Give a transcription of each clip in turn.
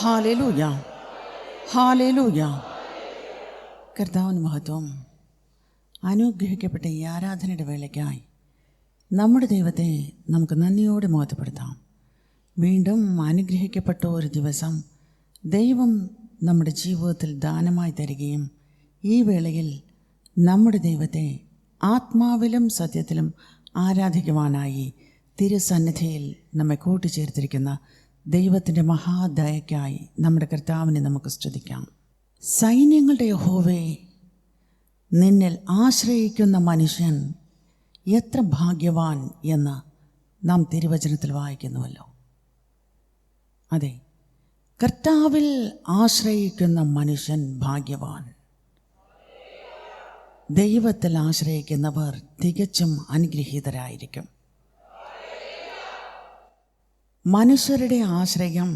Hallelujah, hallelujah. കർത്താവിന് മഹത്വം. അനുഗ്രഹിക്കപ്പെട്ട ഈ ആരാധനയുടെ വേളയ്ക്കായി നമ്മുടെ ദൈവത്തെ നമുക്ക് നന്ദിയോടെ മഹത്വപ്പെടുത്താം. വീണ്ടും അനുഗ്രഹിക്കപ്പെട്ട ഒരു ദിവസം ദൈവം നമ്മുടെ ജീവിതത്തിൽ ദാനമായി തരികയും ഈ വേളയിൽ നമ്മുടെ ദൈവത്തെ ആത്മാവിലും സത്യത്തിലും ആരാധിക്കുവാനായി തിരുസന്നിധിയിൽ നമ്മെ കൂട്ടിച്ചേർത്തിരിക്കുന്ന ദൈവത്തിൻ്റെ മഹാദയക്കായി നമ്മുടെ കർത്താവിനെ നമുക്ക് സ്തുതിക്കാം. സൈന്യങ്ങളുടെ യഹോവേ, നിന്നിൽ ആശ്രയിക്കുന്ന മനുഷ്യൻ എത്ര ഭാഗ്യവാൻ എന്ന് നാം തിരുവചനത്തിൽ വായിക്കുന്നുവല്ലോ. അതെ, കർത്താവിൽ ആശ്രയിക്കുന്ന മനുഷ്യൻ ഭാഗ്യവാൻ. ദൈവത്തിൽ ആശ്രയിക്കുന്നവർ തികച്ചും അനുഗ്രഹീതരായിരിക്കും. മനുഷ്യരുടെ ആശ്രയം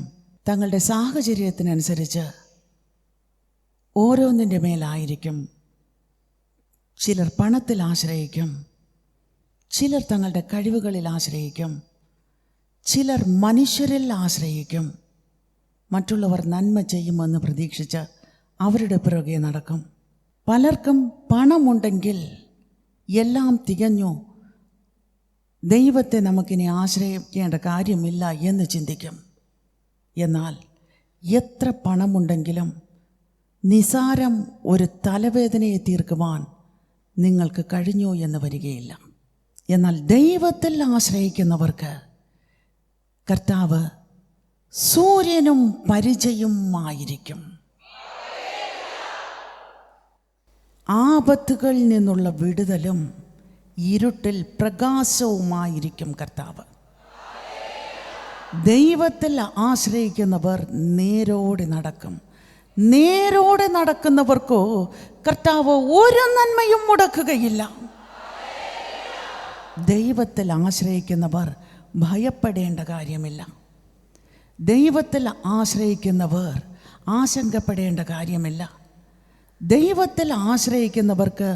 തങ്ങളുടെ സാഹചര്യത്തിനനുസരിച്ച് ഓരോന്നിൻ്റെ മേലായിരിക്കും. ചിലർ പണത്തിൽ ആശ്രയിക്കും, ചിലർ തങ്ങളുടെ കഴിവുകളിൽ ആശ്രയിക്കും, ചിലർ മനുഷ്യരിൽ ആശ്രയിക്കും. മറ്റുള്ളവർ നന്മ ചെയ്യുമെന്ന് പ്രതീക്ഷിച്ച് അവരുടെ പിറകെ നടക്കും. പലർക്കും പണമുണ്ടെങ്കിൽ എല്ലാം തികഞ്ഞു, ദൈവത്തെ നമുക്കിനി ആശ്രയിക്കേണ്ട കാര്യമില്ല എന്ന് ചിന്തിക്കും. എന്നാൽ എത്ര പണമുണ്ടെങ്കിലും നിസാരം ഒരു തലവേദനയെ തീർക്കുവാൻ നിങ്ങൾക്ക് കഴിഞ്ഞു എന്ന് വരികയില്ല. എന്നാൽ ദൈവത്തിൽ ആശ്രയിക്കുന്നവർക്ക് കർത്താവ് സൂര്യനും പരിചയമായിരിക്കും. ആപത്തുകളിൽ നിന്നുള്ള വിടുതലും ഇരുട്ടിൽ പ്രകാശവുമായിരിക്കും കർത്താവ്. ദൈവത്തിൽ ആശ്രയിക്കുന്നവർ നേരോടെ നടക്കും. നേരോടെ നടക്കുന്നവർക്കോ കർത്താവ് ഒരു നന്മയും മുടക്കുകയില്ല. ദൈവത്തിൽ ആശ്രയിക്കുന്നവർ ഭയപ്പെടേണ്ട കാര്യമില്ല. ദൈവത്തിൽ ആശ്രയിക്കുന്നവർ ആശങ്കപ്പെടേണ്ട കാര്യമില്ല. ദൈവത്തിൽ ആശ്രയിക്കുന്നവർക്ക്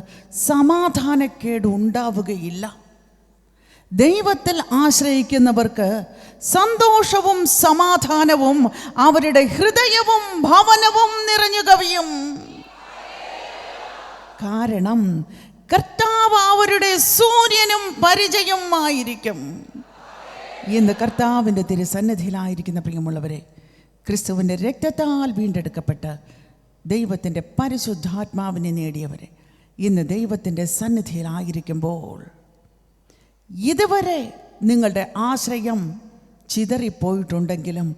സമാധാനക്കേട് ഉണ്ടാവുകയില്ല. ദൈവത്തിൽ ആശ്രയിക്കുന്നവർക്ക് സന്തോഷവും സമാധാനവും അവരുടെ ഹൃദയവും ഭവനവും നിറഞ്ഞു കവിയും. കാരണം കർത്താവ് അവരുടെ സൂര്യനും പരിചയമായിരിക്കും. ഇന്ന് കർത്താവിൻ്റെ തിരുസന്നിധിയിലായിരിക്കുന്ന പ്രിയമുള്ളവരെ, ക്രിസ്തുവിൻ്റെ രക്തത്താൽ വീണ്ടെടുക്കപ്പെട്ട് ദൈവത്തിൻ്റെ പരിശുദ്ധാത്മാവിനെ നേടിയവരെ, ഇന്ന് ദൈവത്തിൻ്റെ സന്നിധിയിലായിരിക്കുമ്പോൾ ഇതുവരെ നിങ്ങളുടെ ആശ്രയം ചിതറിപ്പോയിട്ടുണ്ടെങ്കിലും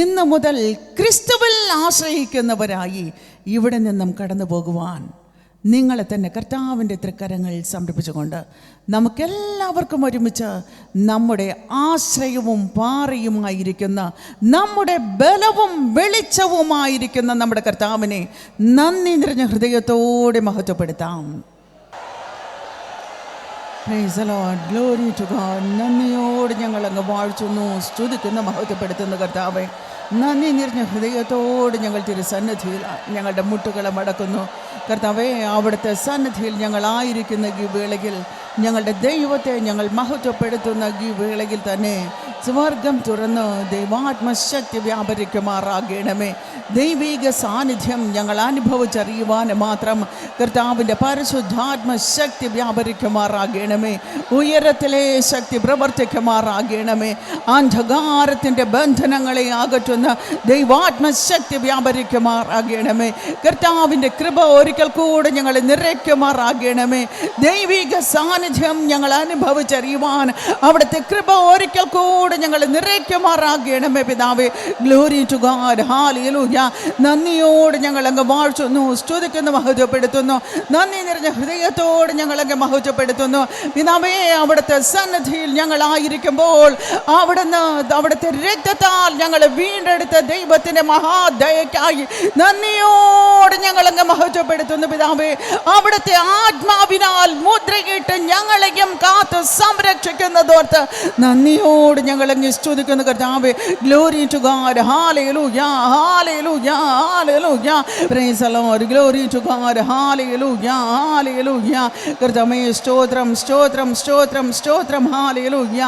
ഇന്ന് മുതൽ ക്രിസ്തുവിൽ ആശ്രയിക്കുന്നവരായി ഇവിടെ നിന്നും കടന്നു പോകുവാൻ നിങ്ങളെ തന്നെ കർത്താവിൻ്റെ തൃക്കരങ്ങളിൽ സമർപ്പിച്ചുകൊണ്ട് നമുക്കെല്ലാവർക്കും ഒരുമിച്ച് നമ്മുടെ ആശ്രയവും പാറയുമായിരിക്കുന്ന, നമ്മുടെ ബലവും വെളിച്ചവുമായിരിക്കുന്ന നമ്മുടെ കർത്താവിനെ നന്ദി നിറഞ്ഞ ഹൃദയത്തോടെ മഹത്വപ്പെടുത്താം. Praise the Lord. Glory to God. നന്ദിയോട് ഞങ്ങൾ അങ്ങ് വാഴ്ത്തുന്നു, സ്തുതിക്കുന്ന, മഹത്വപ്പെടുത്തുന്ന കർത്താവെ, നന്ദി നിറഞ്ഞ ഹൃദയത്തോട് ഞങ്ങൾ തിരുസന്നിധിയിൽ ഞങ്ങളുടെ മുട്ടുകളെ മടക്കുന്നു. കർത്താവേ, അവിടുത്തെ സന്നിധിയിൽ ഞങ്ങളായിരിക്കുന്ന ഈ വേളയിൽ ഞങ്ങളുടെ ദൈവത്തെ ഞങ്ങൾ മഹത്വപ്പെടുത്തുന്ന ഈ വേളയിൽ തന്നെ സ്വർഗം തുറന്ന് ദൈവാത്മശക്തി വ്യാപരിക്കുമാറാകണമേ. ദൈവിക സാന്നിധ്യം ഞങ്ങൾ അനുഭവിച്ചറിയുവാൻ മാത്രം കർത്താവിൻ്റെ പരിശുദ്ധാത്മശക്തി വ്യാപരിക്കുമാറാകണമേ. ഉയരത്തിലെ ശക്തി പ്രവർത്തിക്കുമാറാകണമേ. അന്ധകാരത്തിൻ്റെ ബന്ധനങ്ങളെ അകറ്റുന്ന ദൈവാത്മശക്തി വ്യാപരിക്കുമാറാകണമേ. കർത്താവിൻ്റെ കൃപ ഒരിക്കൽ കൂടെ ഞങ്ങൾ നിറയ്ക്കുമാറാകണമേ. ദൈവിക സാന്നിധ്യം ഞങ്ങൾ അനുഭവിച്ചറിയുവാൻ അവിടുത്തെ കൃപ ഒരിക്കൽ കൂടെ ഞങ്ങൾ നിറയ്ക്കുമാറാകണമേ പിതാവേ. Glory to God. ഹല്ലേലൂയ. നന്ദിയോട് ഞങ്ങൾ അങ്ങ് വാഴ്ത്തുന്നു, സ്തുതിക്കുന്നു, മഹത്വപ്പെടുത്തുന്നു. നന്ദി നിറഞ്ഞ ഹൃദയത്തോട് ഞങ്ങൾ അങ്ങ് മഹത്വപ്പെടുത്തുന്നു പിതാവേ. അവിടുത്തെ സന്നിധിയിൽ ഞങ്ങളായിരിക്കുമ്പോൾ അവിടുത്തെ രക്തത്താൽ ഞങ്ങൾ വീണ്ടെടുത്ത ദൈവത്തിൻ്റെ മഹാദയക്കായി നന്ദിയോട് ഞങ്ങൾ അങ്ങ് മഹത്വപ്പെടുത്തുന്നു പിതാവേ. അവിടുത്തെ ആത്മാവിനാൽ മുദ്രയിട്ട് ഞങ്ങളെയും കാത്ത് സംരക്ഷിക്കുന്നതോർത്ത് നന്ദിയോട് ഞങ്ങൾ അങ്ങ് സ്തുതിക്കുന്നു കർത്താവേ. Glory to God. Hallelujah, hallelujah, hallelujah. Praise the Lord. Glory to God. Hallelujah, hallelujah. കർത്താവേ, സ്തോത്രം, സ്തോത്രം, സ്തോത്രം, സ്തോത്രം. ഹല്ലേലൂയ.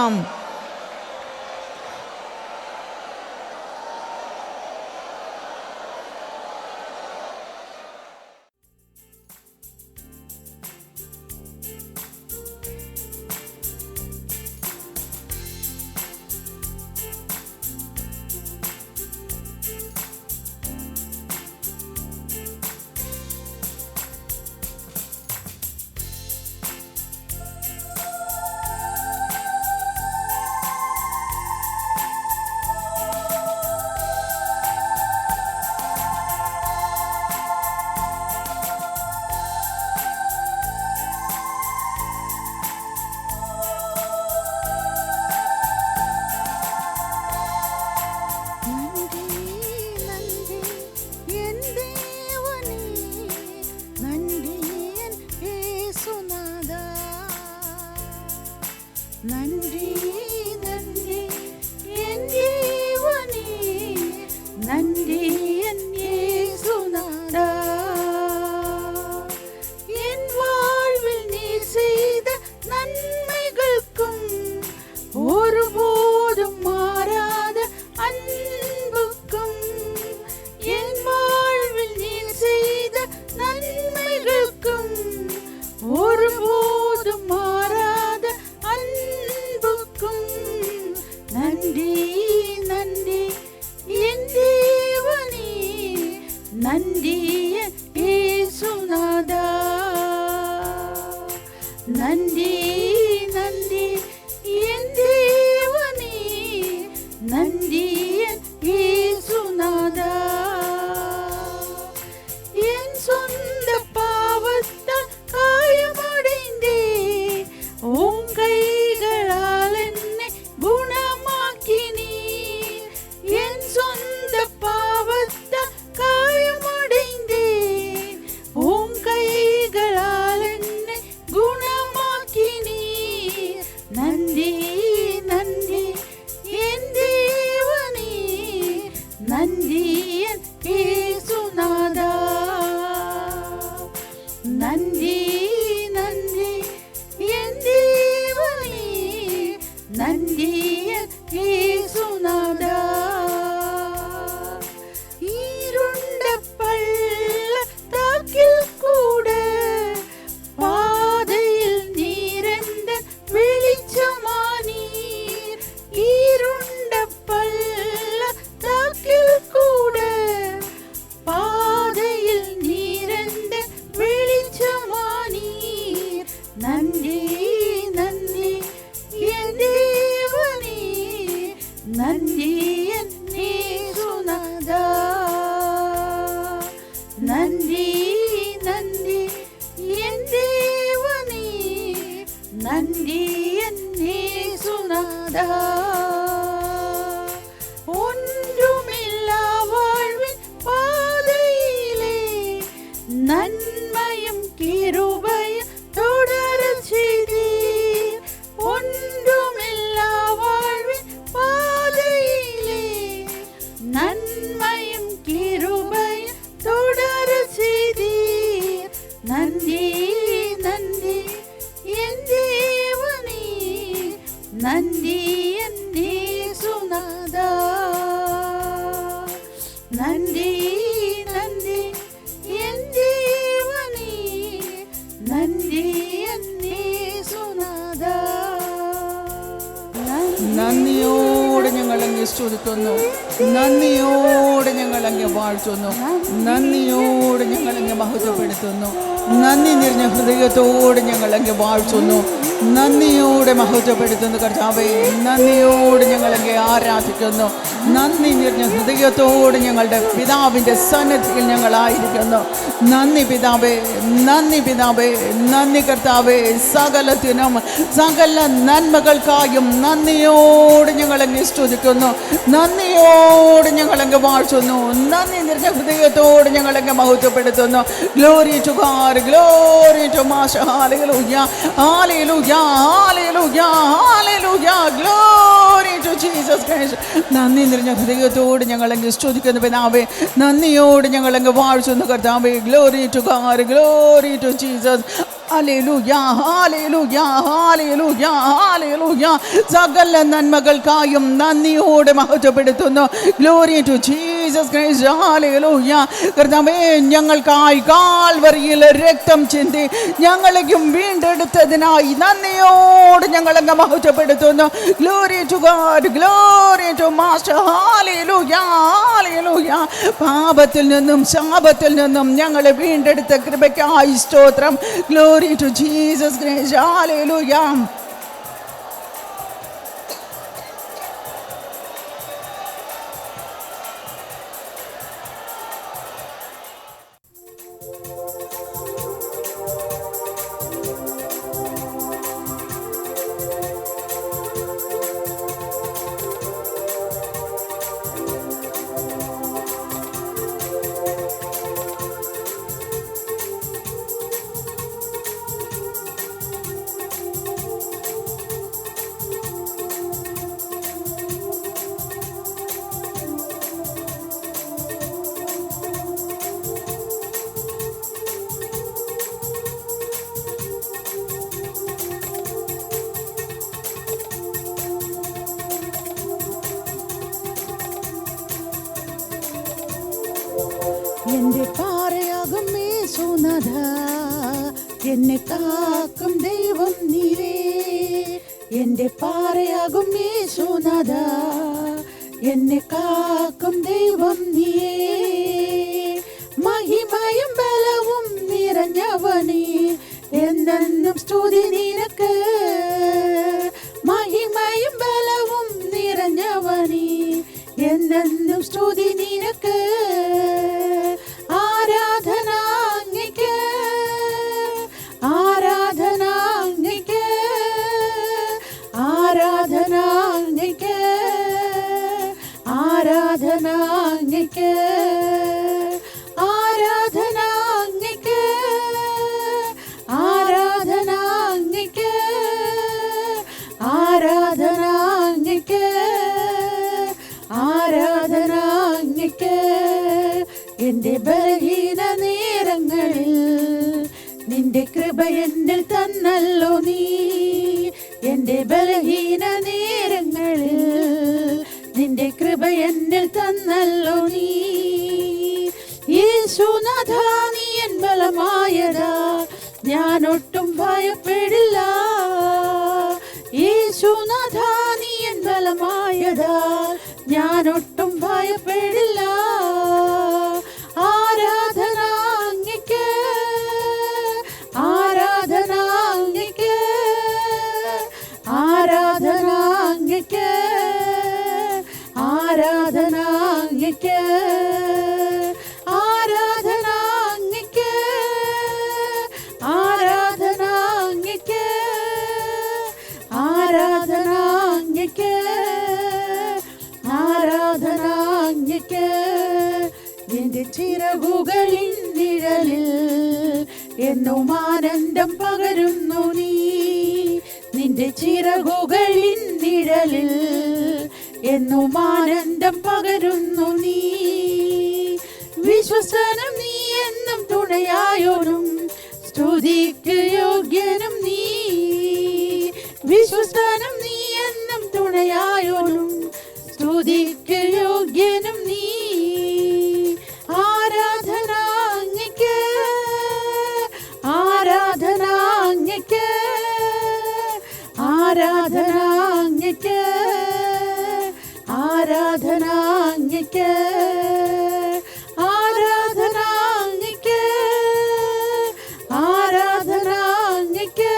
നന്ദി യേശുനാഥ. നന്ദി നന്ദി എൻ ദേവനേ, നന്ദി യേശുനാഥ. എൻ സ്വന്ത പാവത്താൽ കായമടൈந்தே, ഉം കൈകളാൽ എന്നെ ഗുണമാക്കിനീ. എൻ സ്വന്ത പാവത്താൽ കായമടൈந்தே, ഉം കൈകളാൽ എന്നെ ഗുണമാക്കിനീ. നന്ദി നന്ദി എൻ ദേവനേ, നന്ദി എൻ യേശുനാഥ. നന്ദി നന്ദി എൻ ദേവനേ, നന്ദി എൻ യേശുനാഥ. ഇരുണ്ട പള്ളത്താക്കിൽ കൂടെ പാതയിൽ നീരെന്ത വെളിച്ചമാനീർ. ഇരുണ്ട പള്ളത്താക്കിൽ കൂടെ പാതയിൽ നീരെന്ത വെളിച്ചമാനീർ. നന്ദി നന്ദി എൻ ദേവനേ, നന്ദി എൻ യേശുനാഥ. നന്ദി നന്ദി എൻ ദേവനേ, നന്ദി എൻ യേശുനാഥ. ഒന്നുമില്ല വാഴ്വിൻ പാതയിലെ നന്മയും കിരുബയും തുടരச் ചെയ്തീർ. ഒന്നുമില്ല വാഴ്വിൻ പാതയിലെ നന്മയും കിരുബയും തുടരச் ചെയ്തീർ. നന്ദി നന്ദി എൻ ദേവനേ, നന്ദി എൻ യേശുനാഥ. നന്ദി നന്ദി എൻ ദേവനേ, നന്ദി എൻ യേശുനാഥ. നന്ദിയോടെ ഞങ്ങൾ അങ്ങ് സ്തുതിക്കുന്നു, നന്ദിയോടെ ഞങ്ങൾ അങ്ങ് വാഴ്ത്തുന്നു, നന്ദിയോടെ ഞങ്ങൾ അങ്ങ് മഹത്വപ്പെടുത്തുന്നു. നന്ദി നിറഞ്ഞ ഹൃദയത്തോടെ ഞങ്ങൾ അങ്ങ് വാഴ്ത്തുന്നു, നന്ദിയോടെ മഹത്വപ്പെടുത്തുന്നു കർത്താവേ. നന്ദിയോടെ ഞങ്ങൾ അങ്ങ് ആരാധിക്കുന്നു. നന്ദി നിറഞ്ഞ ഹൃദയത്തോടെ ഞങ്ങളുടെ പിതാവിൻ്റെ സന്നിധിയിൽ ഞങ്ങളായിരിക്കുന്നു. നന്ദി പിതാവേ, നന്ദി പിതാവേ, നന്ദി കർത്താവേ. സകലത്തിനും സകല നന്മകൾക്കായും നന്ദിയോടെ ഞങ്ങളങ്ങ് സ്തുതിക്കുന്നു, നന്ദിയോടെ ഞങ്ങളങ്ങ് വാഴ്ത്തുന്നു. നന്ദി നിറഞ്ഞ ഹൃദയത്തോടെ ഞങ്ങളങ്ങ് മഹത്വപ്പെടുത്തുന്നു. Glory to God, glory to master. Hallelujah, hallelujah, hallelujah, hallelujah. Glory to Jesus Christ. നന്ദി നിറഞ്ഞ ഹൃദയത്തോട് ഞങ്ങളങ്ങ് സ്തുതിക്കുന്നു പിതാവേ. നന്ദിയോട് ഞങ്ങളങ്ങ് വാഴ്ത്തുന്നു കർത്താവേ. Glory to God, glory to Jesus. Hallelujah, hallelujah, hallelujah, hallelujah. സകല നന്മകൾക്കായും നന്ദിയോടെ മഹത്വപ്പെടുത്തുന്നു. Glory to Jesus Christ. Hallelujah. കർത്താവേ, ഞങ്ങൾക്കായി കാൽവരിയിൽ രക്തം ചിന്തി ഞങ്ങളെയും വീണ്ടെടുത്തതിനായി നന്ദിയോട് ഞങ്ങളങ്ങ് മഹത്വപ്പെടുത്തുന്നു. Glory to God, glory to master. Hallelujah, hallelujah. പാപത്തിൽ നിന്നും ശാപത്തിൽ നിന്നും ഞങ്ങളെ വീണ്ടെടുത്ത കൃപയ്ക്കായി സ്തോത്രം. Glory to Jesus Christ. Hallelujah. എന്റെ പാറയാകും യേശുനാഥ, എന്നെ കാക്കും ദൈവം നീവേ. എന്റെ പാറയാകും യേശുനാഥ, എന്നെ കാക്കും ദൈവം നീയേ. അങ്ങയ്ക്ക്, ആരാധന അങ്ങയ്ക്ക്, ആരാധന അങ്ങയ്ക്ക്, ആരാധന അങ്ങയ്ക്ക്, ആരാധന അങ്ങയ്ക്ക്. എൻ്റെ ബലഹീന നേരങ്ങളിൽ നിന്റെ കൃപ എന്നിൽ തന്നല്ലോ നീ. എൻ്റെ ബലഹീന നേരങ്ങളിൽ നിന്റെ കൃപ എന്നിൽ തന്നല്ലോ നീ. യേശുനാഥ നീ എൻ ബലമായതാ, ഞാൻ ഒട്ടും ഭയപ്പെടില്ല. യേശുനാഥ നീ എൻ ബലമായതാ, ഞാൻ ഒട്ടും ഭയപ്പെടില്ല. ആരാധന അങ്ങയ്ക്ക്, ആരാധന അങ്ങയ്ക്ക്, ആരാധന അങ്ങയ്ക്ക്, ആരാധന അങ്ങയ്ക്ക്, ആരാധന അങ്ങയ്ക്ക്, ആരാധന അങ്ങയ്ക്ക്, ആരാധന അങ്ങയ്ക്ക്, ആരാധന അങ്ങയ്ക്ക്. നിന്റെ ചിറകുകളിൻ നിഴലിൽ എന്നും ആനന്ദം പകരുന്നു നീ. നിന്റെ ചിറകുകളിൻ നിഴലിൽ എന്നും ആനന്ദം പകരുന്നു നീ. വിശ്വസനം നീ എന്നും തുണയായോനും സ്തുതിക്ക് യോഗ്യനും നീ. വിശ്വസനം നീ എന്നും തുണയായോനും സ്തുതിക്ക് യോഗ്യനും നീ. ആരാധന അങ്ങയ്ക്ക്, ആരാധന അങ്ങയ്ക്ക്, ആരാധന അങ്ങയ്ക്ക്, ആരാധന അങ്ങയ്ക്ക്, ആരാധന അങ്ങയ്ക്ക്, ആരാധന അങ്ങയ്ക്ക്,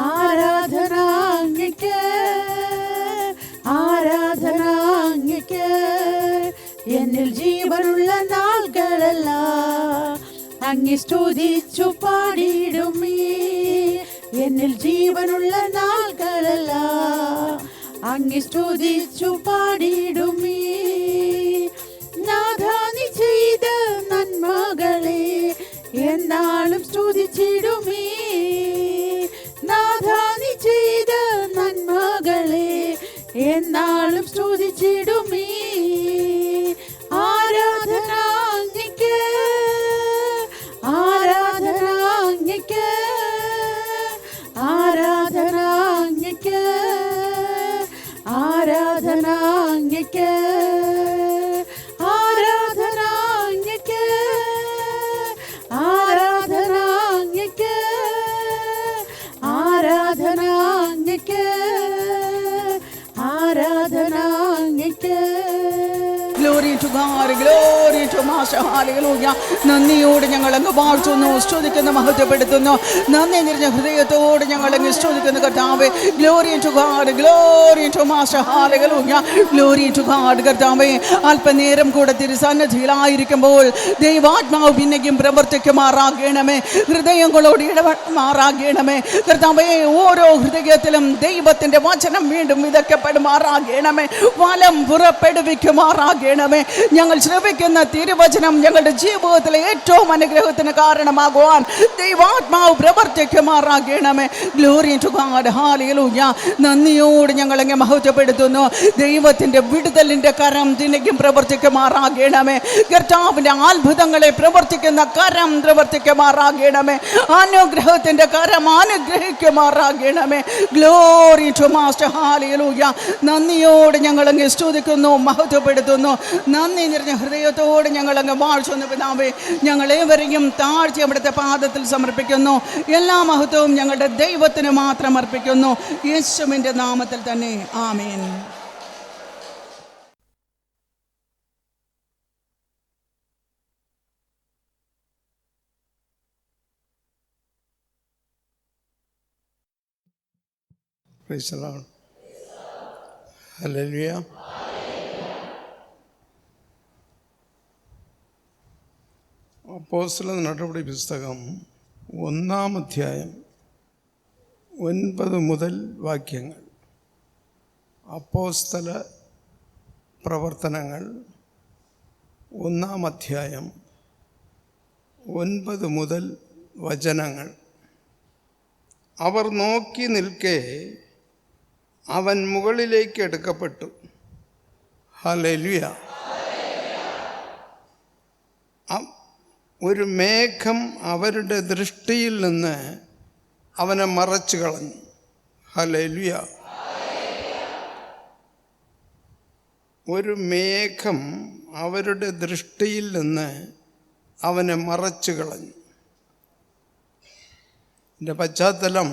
ആരാധന അങ്ങയ്ക്ക്, ആരാധന അങ്ങയ്ക്ക്. എന്നിൽ ജീവനുള്ള നാളുകളെല്ലാം അങ്ങേ സ്തുതിച്ചു പാടിയിടുമേ. എന്നിൽ ജീവനുള്ള നാളുകളെല്ലാം അങ്ങേ സ്തുതിച്ചു പാടിയിടുമേ. നാഥാ നീ ചെയ്ത നന്മകളെ എന്നാളും സ്തുതിച്ചിടുമേ. നാഥാ നീ ചെയ്ത നന്മകളെ എന്നാളും സ്തുതിച്ചിടുമേ. ആരാധന അങ്ങയ്ക്ക്, ആരാധന അങ്ങയ്ക്ക്, ആരാധന അങ്ങയ്ക്ക്, ആരാധന അങ്ങയ്ക്ക്, ആരാധന അങ്ങയ്ക്ക്, ആരാധന അങ്ങയ്ക്ക്, ആരാധന അങ്ങയ്ക്ക്, ആരാധന അങ്ങയ്ക്ക്. Glory to God, glory to Master, hallelujah. നന്ദിയോട് ഞങ്ങൾ അങ്ങ് വാഴ്ത്തുന്നു, സ്തുതിക്കുന്നു, മഹത്വപ്പെടുത്തുന്നു. നന്ദി നിറഞ്ഞ ഹൃദയത്തോട് ഞങ്ങൾ അങ്ങ് സ്തുതിക്കുന്നു കർത്താവേ. Glory to God, glory to Master, hallelujah. Glory to God കർത്താവേ. അല്പനേരം കൂടെ തിരുസന്നിധിയിലായിരിക്കുമ്പോൾ ദൈവാത്മാവ് പിന്നെയും പ്രവർത്തിക്കുമാറാകണമേ. ഹൃദയങ്ങളോട് ഇടപെടുമാറാകണമേ കർത്താവേ. ഓരോ ഹൃദയത്തിലും ദൈവത്തിന്റെ വചനം വീണ്ടും വിതയ്ക്കപ്പെടുമാറാകണമേ. ഫലം പുറപ്പെടുവിക്കുമാറാകണമേ. ഞങ്ങൾ ശ്രവിക്കുന്ന തിരുവചനം ഞങ്ങളുടെ ജീവിതത്തിലെ ഏറ്റവും അനുഗ്രഹത്തിന് കാരണമാകുവാൻ ദൈവാത്മാവ് പ്രവർത്തിക്കുമാറാകണമേ. Glory to God, hallelujah. നന്ദിയോട് ഞങ്ങൾ അങ്ങ് മഹത്വപ്പെടുത്തുന്നു. ദൈവത്തിന്റെ വിടുതലിന്റെ കരം ദിനക്കും പ്രവർത്തിക്കുമാറാകണമേ. കർത്താവിന്റെ അത്ഭുതങ്ങളെ പ്രവർത്തിക്കുന്ന കരം പ്രവർത്തിക്കുമാറാകണമേ. അനുഗ്രഹത്തിന്റെ കരം അനുഗ്രഹിക്കുമാറാകണമേ. Glory to master, hallelujah. നന്ദിയോട് ഞങ്ങൾ അങ്ങ് സ്തുതിക്കുന്നു, മഹത്വപ്പെടുത്തുന്നു. നന്ദി നിറഞ്ഞ ഹൃദയത്തോട് ഞങ്ങൾ അങ്ങ് വാഴ്ത്തുന്നു പിതാവേ. ഞങ്ങളേവരെയും താഴ്ച അവിടുത്തെ പാദത്തിൽ സമർപ്പിക്കുന്നു. എല്ലാ മഹത്വവും ഞങ്ങളുടെ ദൈവത്തിന് മാത്രം അർപ്പിക്കുന്നു. യേശുവിൻ്റെ നാമത്തിൽ തന്നെ, ആമേൻ. Praise the Lord. Hallelujah. അപ്പോസ്തല നടപടി പുസ്തകം 1-ാം അധ്യായം 9 മുതൽ വാക്യങ്ങൾ. അപ്പോസ്തല പ്രവർത്തനങ്ങൾ 1-ാം അധ്യായം 9 മുതൽ വചനങ്ങൾ. അവർ നോക്കി നിൽക്കെ അവൻ മുകളിലേക്ക് എടുക്കപ്പെട്ടു. ഹല്ലേലൂയ. ഒരു മേഘം അവരുടെ ദൃഷ്ടിയിൽ നിന്ന് അവനെ മറച്ചു കളഞ്ഞു. ഹല്ലേലൂയ. ഒരു മേഘം അവരുടെ ദൃഷ്ടിയിൽ നിന്ന് അവനെ മറച്ചു കളഞ്ഞു. ഇതിൻ്റെ പശ്ചാത്തലം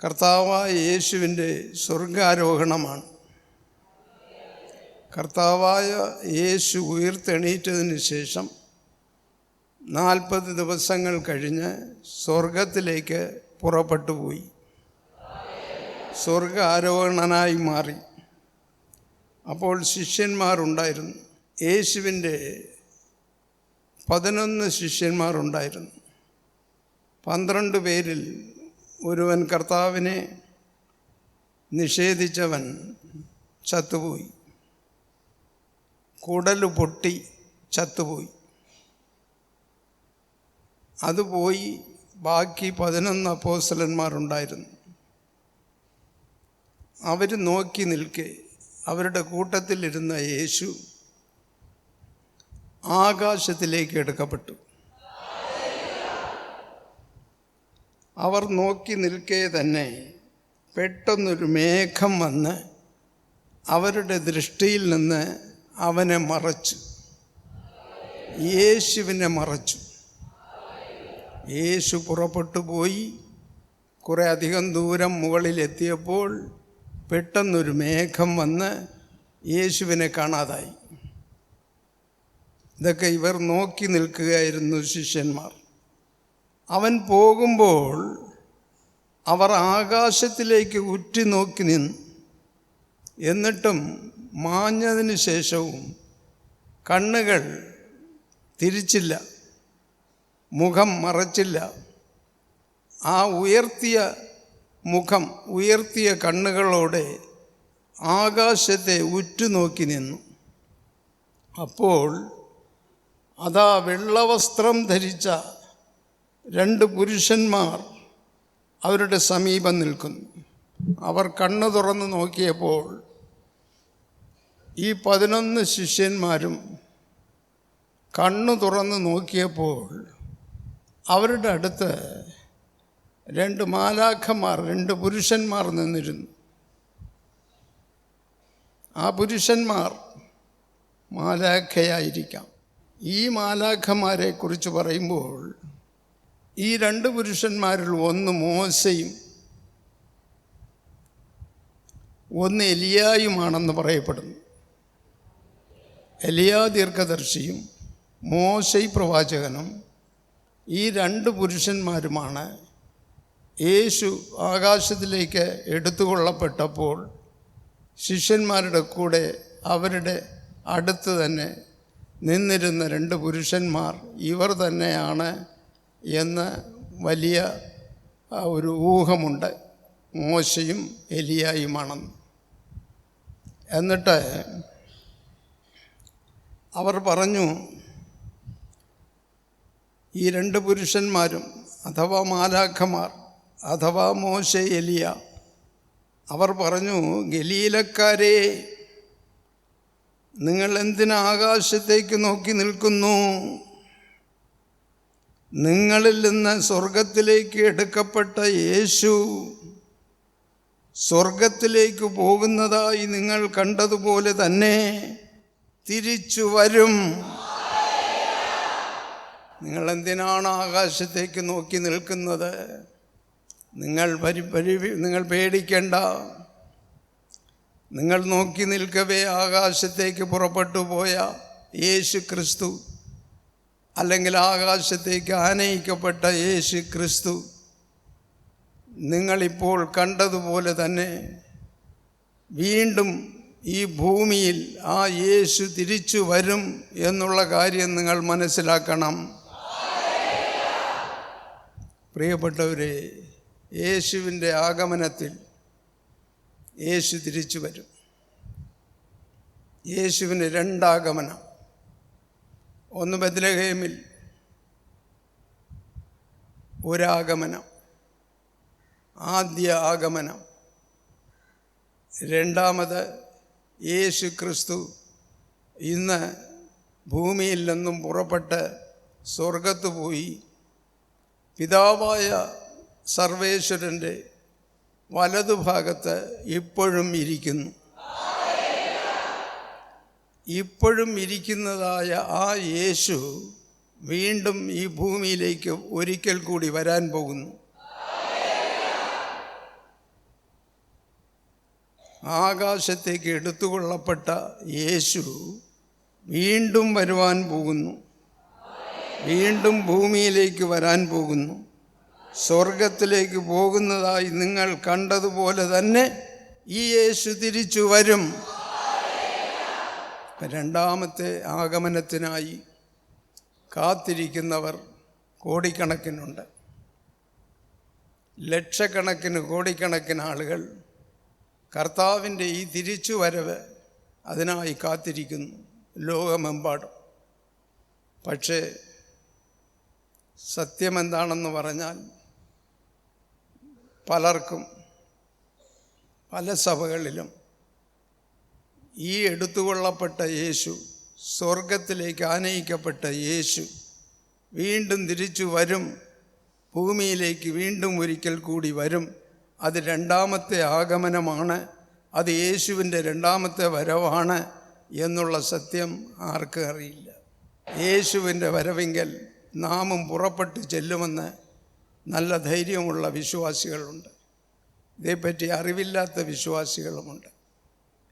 കർത്താവായ യേശുവിൻ്റെ സ്വർഗാരോഹണമാണ്. കർത്താവായ യേശു ഉയർത്തെണീറ്റതിന് ശേഷം 40 ദിവസങ്ങൾ കഴിഞ്ഞ് സ്വർഗത്തിലേക്ക് പുറപ്പെട്ടു പോയി. സ്വർഗാരോഹണനായി മാറി. അപ്പോൾ ശിഷ്യന്മാരുണ്ടായിരുന്നു. യേശുവിൻ്റെ 11 ശിഷ്യന്മാരുണ്ടായിരുന്നു. 12 പേരിൽ ഒരുവൻ, കർത്താവിനെ നിഷേധിച്ചവൻ, ചത്തുപോയി. കുടല് പൊട്ടി ചത്തുപോയി. അതുപോയി. ബാക്കി 11 അപ്പോസ്തലന്മാരുണ്ടായിരുന്നു. അവർ നോക്കി നിൽക്കെ അവരുടെ കൂട്ടത്തിലിരുന്ന യേശു ആകാശത്തിലേക്ക് എടുക്കപ്പെട്ടു. അവർ നോക്കി നിൽക്കെ തന്നെ പെട്ടെന്നൊരു മേഘം വന്ന് അവരുടെ ദൃഷ്ടിയിൽ നിന്ന് അവനെ മറച്ചു. യേശുവിനെ മറച്ചു. യേശു പുറപ്പെട്ടു പോയി. കുറേ അധികം ദൂരം മുകളിലെത്തിയപ്പോൾ പെട്ടെന്നൊരു മേഘം വന്ന് യേശുവിനെ കാണാതായി. ഇതൊക്കെ ഇവർ നോക്കി നിൽക്കുകയായിരുന്നു ശിഷ്യന്മാർ. അവൻ പോകുമ്പോൾ അവർ ആകാശത്തിലേക്ക് ഉറ്റുനോക്കി നിന്നു. എന്നിട്ടും മാഞ്ഞതിന് ശേഷവും കണ്ണുകൾ തിരിച്ചില്ല, മുഖം മറച്ചില്ല. ആ ഉയർത്തിയ മുഖം, ഉയർത്തിയ കണ്ണുകളോടെ ആകാശത്തെ ഉറ്റുനോക്കി നിന്നു. അപ്പോൾ അതാ വെള്ളവസ്ത്രം ധരിച്ച 2 പുരുഷന്മാർ അവരുടെ സമീപം നിൽക്കുന്നു. അവർ കണ്ണു തുറന്ന് നോക്കിയപ്പോൾ ഈ 11 ശിഷ്യന്മാരും കണ്ണു തുറന്ന് നോക്കിയപ്പോൾ അവരുടെ അടുത്ത് 2 മാലാഖമാർ, 2 പുരുഷന്മാർ നിന്നിരുന്നു. ആ പുരുഷന്മാർ മാലാഖയായിരിക്കാം. ഈ മാലാഖമാരെ കുറിച്ച് പറയുമ്പോൾ ഈ 2 പുരുഷന്മാരിൽ ഒന്ന് മോശയും ഒന്ന് എലിയായുമാണെന്ന് പറയപ്പെടുന്നു. എലിയാ ദീർഘദർശിയും മോശെ പ്രവാചകനും ഈ 2 പുരുഷന്മാരുമാണ് യേശു ആകാശത്തിലേക്ക് എടുത്തുകൊള്ളപ്പെട്ടപ്പോൾ ശിഷ്യന്മാരുടെ കൂടെ അവരുടെ അടുത്ത് തന്നെ നിന്നിരുന്ന 2 പുരുഷന്മാർ ഇവർ തന്നെയാണ് എന്ന് വലിയ ഒരു ഊഹമുണ്ട്. മോശയും എലിയായുമാണെന്ന്. എന്നിട്ട് അവർ പറഞ്ഞു, ഈ 2 പുരുഷന്മാരും അഥവാ മാലാഖമാർ അഥവാ മോശെ, എലിയ, അവർ പറഞ്ഞു, ഗലീലക്കാരെ, നിങ്ങൾ എന്തിന് ആകാശത്തേക്ക് നോക്കി നിൽക്കുന്നു? നിങ്ങളിൽ നിന്ന് സ്വർഗത്തിലേക്ക് എടുക്കപ്പെട്ട യേശു സ്വർഗത്തിലേക്ക് പോകുന്നതായി നിങ്ങൾ കണ്ടതുപോലെ തന്നെ തിരിച്ചു വരും. നിങ്ങൾ എന്തിനാണ് ആകാശത്തേക്ക് നോക്കി നിൽക്കുന്നത്? നിങ്ങൾ പേടിക്കേണ്ട. നിങ്ങൾ നോക്കി നിൽക്കവേ ആകാശത്തേക്ക് പുറപ്പെട്ടു പോയ യേശു ക്രിസ്തു, അല്ലെങ്കിൽ ആകാശത്തേക്ക് ആനയിക്കപ്പെട്ട യേശു ക്രിസ്തു നിങ്ങളിപ്പോൾ കണ്ടതുപോലെ തന്നെ വീണ്ടും ഈ ഭൂമിയിൽ ആ യേശു തിരിച്ചു വരും എന്നുള്ള കാര്യം നിങ്ങൾ മനസ്സിലാക്കണം. പ്രിയപ്പെട്ടവരെ, യേശുവിൻ്റെ ആഗമനത്തിൽ യേശു തിരിച്ചു വരും. യേശുവിന് രണ്ടാഗമനം. ഒന്ന് ബത്ലഹേമിൽ ഒരാഗമനം, ആദ്യ ആഗമനം. രണ്ടാമത് യേശു ക്രിസ്തു ഇന്ന് ഭൂമിയിൽ നിന്നും പുറപ്പെട്ട് സ്വർഗത്ത് പോയി പിതാവായ സർവേശ്വരൻ്റെ വലതുഭാഗത്ത് ഇപ്പോഴും ഇരിക്കുന്നു. ഇപ്പോഴും ഇരിക്കുന്നതായ ആ യേശു വീണ്ടും ഈ ഭൂമിയിലേക്ക് ഒരിക്കൽ കൂടി വരാൻ പോകുന്നു. ആകാശത്തേക്ക് എടുത്തുകൊള്ളപ്പെട്ട യേശു വീണ്ടും വരുവാൻ പോകുന്നു. വീണ്ടും ഭൂമിയിലേക്ക് വരാൻ പോകുന്നു. സ്വർഗത്തിലേക്ക് പോകുന്നതായി നിങ്ങൾ കണ്ടതുപോലെ തന്നെ ഈ യേശു തിരിച്ചു വരും. രണ്ടാമത്തെ ആഗമനത്തിനായി കാത്തിരിക്കുന്നവർ കോടിക്കണക്കിനുണ്ട്. ലക്ഷക്കണക്കിന് കോടിക്കണക്കിന് ആളുകൾ കർത്താവിൻ്റെ ഈ തിരിച്ചു വരവ് അതിനായി കാത്തിരിക്കുന്നു ലോകമെമ്പാടും. പക്ഷേ സത്യമെന്താണെന്ന് പറഞ്ഞാൽ പലർക്കും പല സഭകളിലും ഈ എടുത്തുകൊള്ളപ്പെട്ട യേശു, സ്വർഗത്തിലേക്ക് ആനയിക്കപ്പെട്ട യേശു വീണ്ടും തിരിച്ചു വരും, ഭൂമിയിലേക്ക് വീണ്ടും ഒരിക്കൽ കൂടി വരും, അത് രണ്ടാമത്തെ ആഗമനമാണ്, അത് യേശുവിൻ്റെ രണ്ടാമത്തെ വരവാണ് എന്നുള്ള സത്യം ആർക്കും അറിയില്ല. യേശുവിൻ്റെ വരവെങ്കിൽ നാമും പുറപ്പെട്ട് ചെല്ലുമെന്ന് നല്ല ധൈര്യമുള്ള വിശ്വാസികളുണ്ട്. ഇതേപ്പറ്റി അറിവില്ലാത്ത വിശ്വാസികളുമുണ്ട്.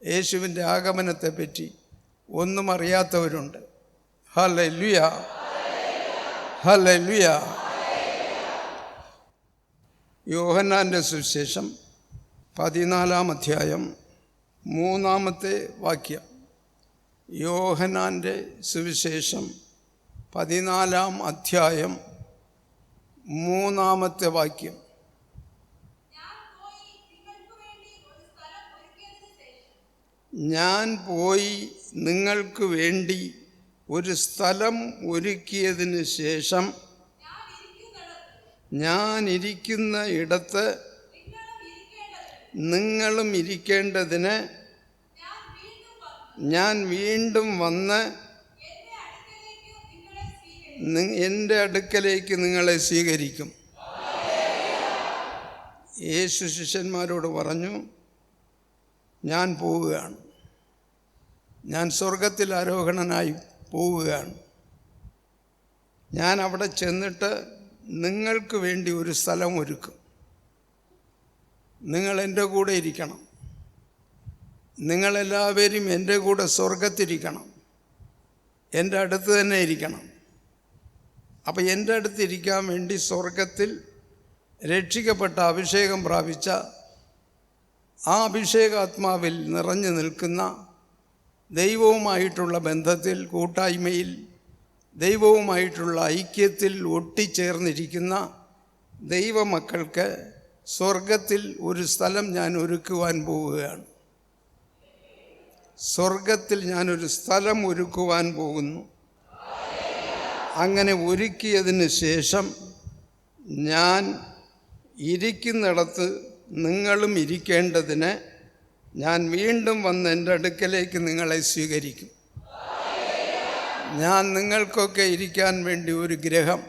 യേശുവിൻ്റെ ആഗമനത്തെപ്പറ്റി ഒന്നും അറിയാത്തവരുണ്ട്. Hallelujah, hallelujah. യോഹന്നാൻ്റെ സുവിശേഷം 14-ാം അധ്യായം 3-ാമത്തെ വാക്യം. യോഹന്നാൻ്റെ സുവിശേഷം 14-ാം അധ്യായം 3-ാമത്തെ വാക്യം. ഞാൻ പോയി നിങ്ങൾക്ക് വേണ്ടി ഒരു സ്ഥലം ഒരുക്കിയതിന് ശേഷം ഞാൻ ഇരിക്കുന്ന ഇടത്ത് നിങ്ങളും ഇരിക്കേണ്ടതിന് ഞാൻ വീണ്ടും വന്ന് എൻ്റെ അടുക്കലേക്ക് നിങ്ങളെ സ്വീകരിക്കും. യേശു ശിഷ്യന്മാരോട് പറഞ്ഞു, ഞാൻ പോവുകയാണ്, ഞാൻ സ്വർഗത്തിൽ ആരോഹണനായി പോവുകയാണ്. ഞാൻ അവിടെ ചെന്നിട്ട് നിങ്ങൾക്ക് വേണ്ടി ഒരു സ്ഥലം ഒരുക്കും. നിങ്ങൾ എൻ്റെ കൂടെ ഇരിക്കണം. നിങ്ങളെല്ലാവരും എൻ്റെ കൂടെ സ്വർഗത്തിരിക്കണം, എൻ്റെ അടുത്ത് തന്നെ ഇരിക്കണം. അപ്പോൾ എൻ്റെ അടുത്തിരിക്കാൻ വേണ്ടി സ്വർഗത്തിൽ രക്ഷിക്കപ്പെട്ട അഭിഷേകം പ്രാപിച്ച ആ അഭിഷേകാത്മാവിൽ നിറഞ്ഞു നിൽക്കുന്ന, ദൈവവുമായിട്ടുള്ള ബന്ധത്തിൽ, കൂട്ടായ്മയിൽ, ദൈവവുമായിട്ടുള്ള ഐക്യത്തിൽ ഒട്ടിച്ചേർന്നിരിക്കുന്ന ദൈവമക്കൾക്ക് സ്വർഗത്തിൽ ഒരു സ്ഥലം ഞാൻ ഒരുക്കുവാൻ പോവുകയാണ്. സ്വർഗത്തിൽ ഞാനൊരു സ്ഥലം ഒരുക്കുവാൻ പോകുന്നു. അങ്ങനെ ഒരുക്കിയതിന് ശേഷം ഞാൻ ഇരിക്കുന്നിടത്ത് നിങ്ങളും ഇരിക്കേണ്ടതിന് ഞാൻ വീണ്ടും വന്ന് എൻ്റെ അടുക്കലേക്ക് നിങ്ങളെ സ്വീകരിക്കും. ഞാൻ നിങ്ങൾക്കൊക്കെ ഇരിക്കാൻ വേണ്ടി ഒരു ഗൃഹം,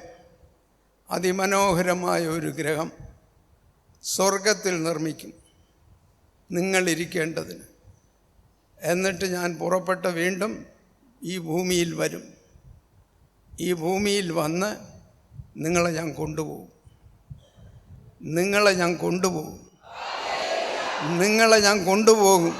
അതിമനോഹരമായ ഒരു ഗൃഹം സ്വർഗത്തിൽ നിർമ്മിക്കും നിങ്ങളിരിക്കേണ്ടതിന്. എന്നിട്ട് ഞാൻ പുറപ്പെട്ട് വീണ്ടും ഈ ഭൂമിയിൽ വരും. ഈ ഭൂമിയിൽ വന്ന് നിങ്ങളെ ഞാൻ കൊണ്ടുപോകും. നിങ്ങളെ ഞാൻ കൊണ്ടുപോകും. നിങ്ങളെ ഞാൻ കൊണ്ടുപോകും.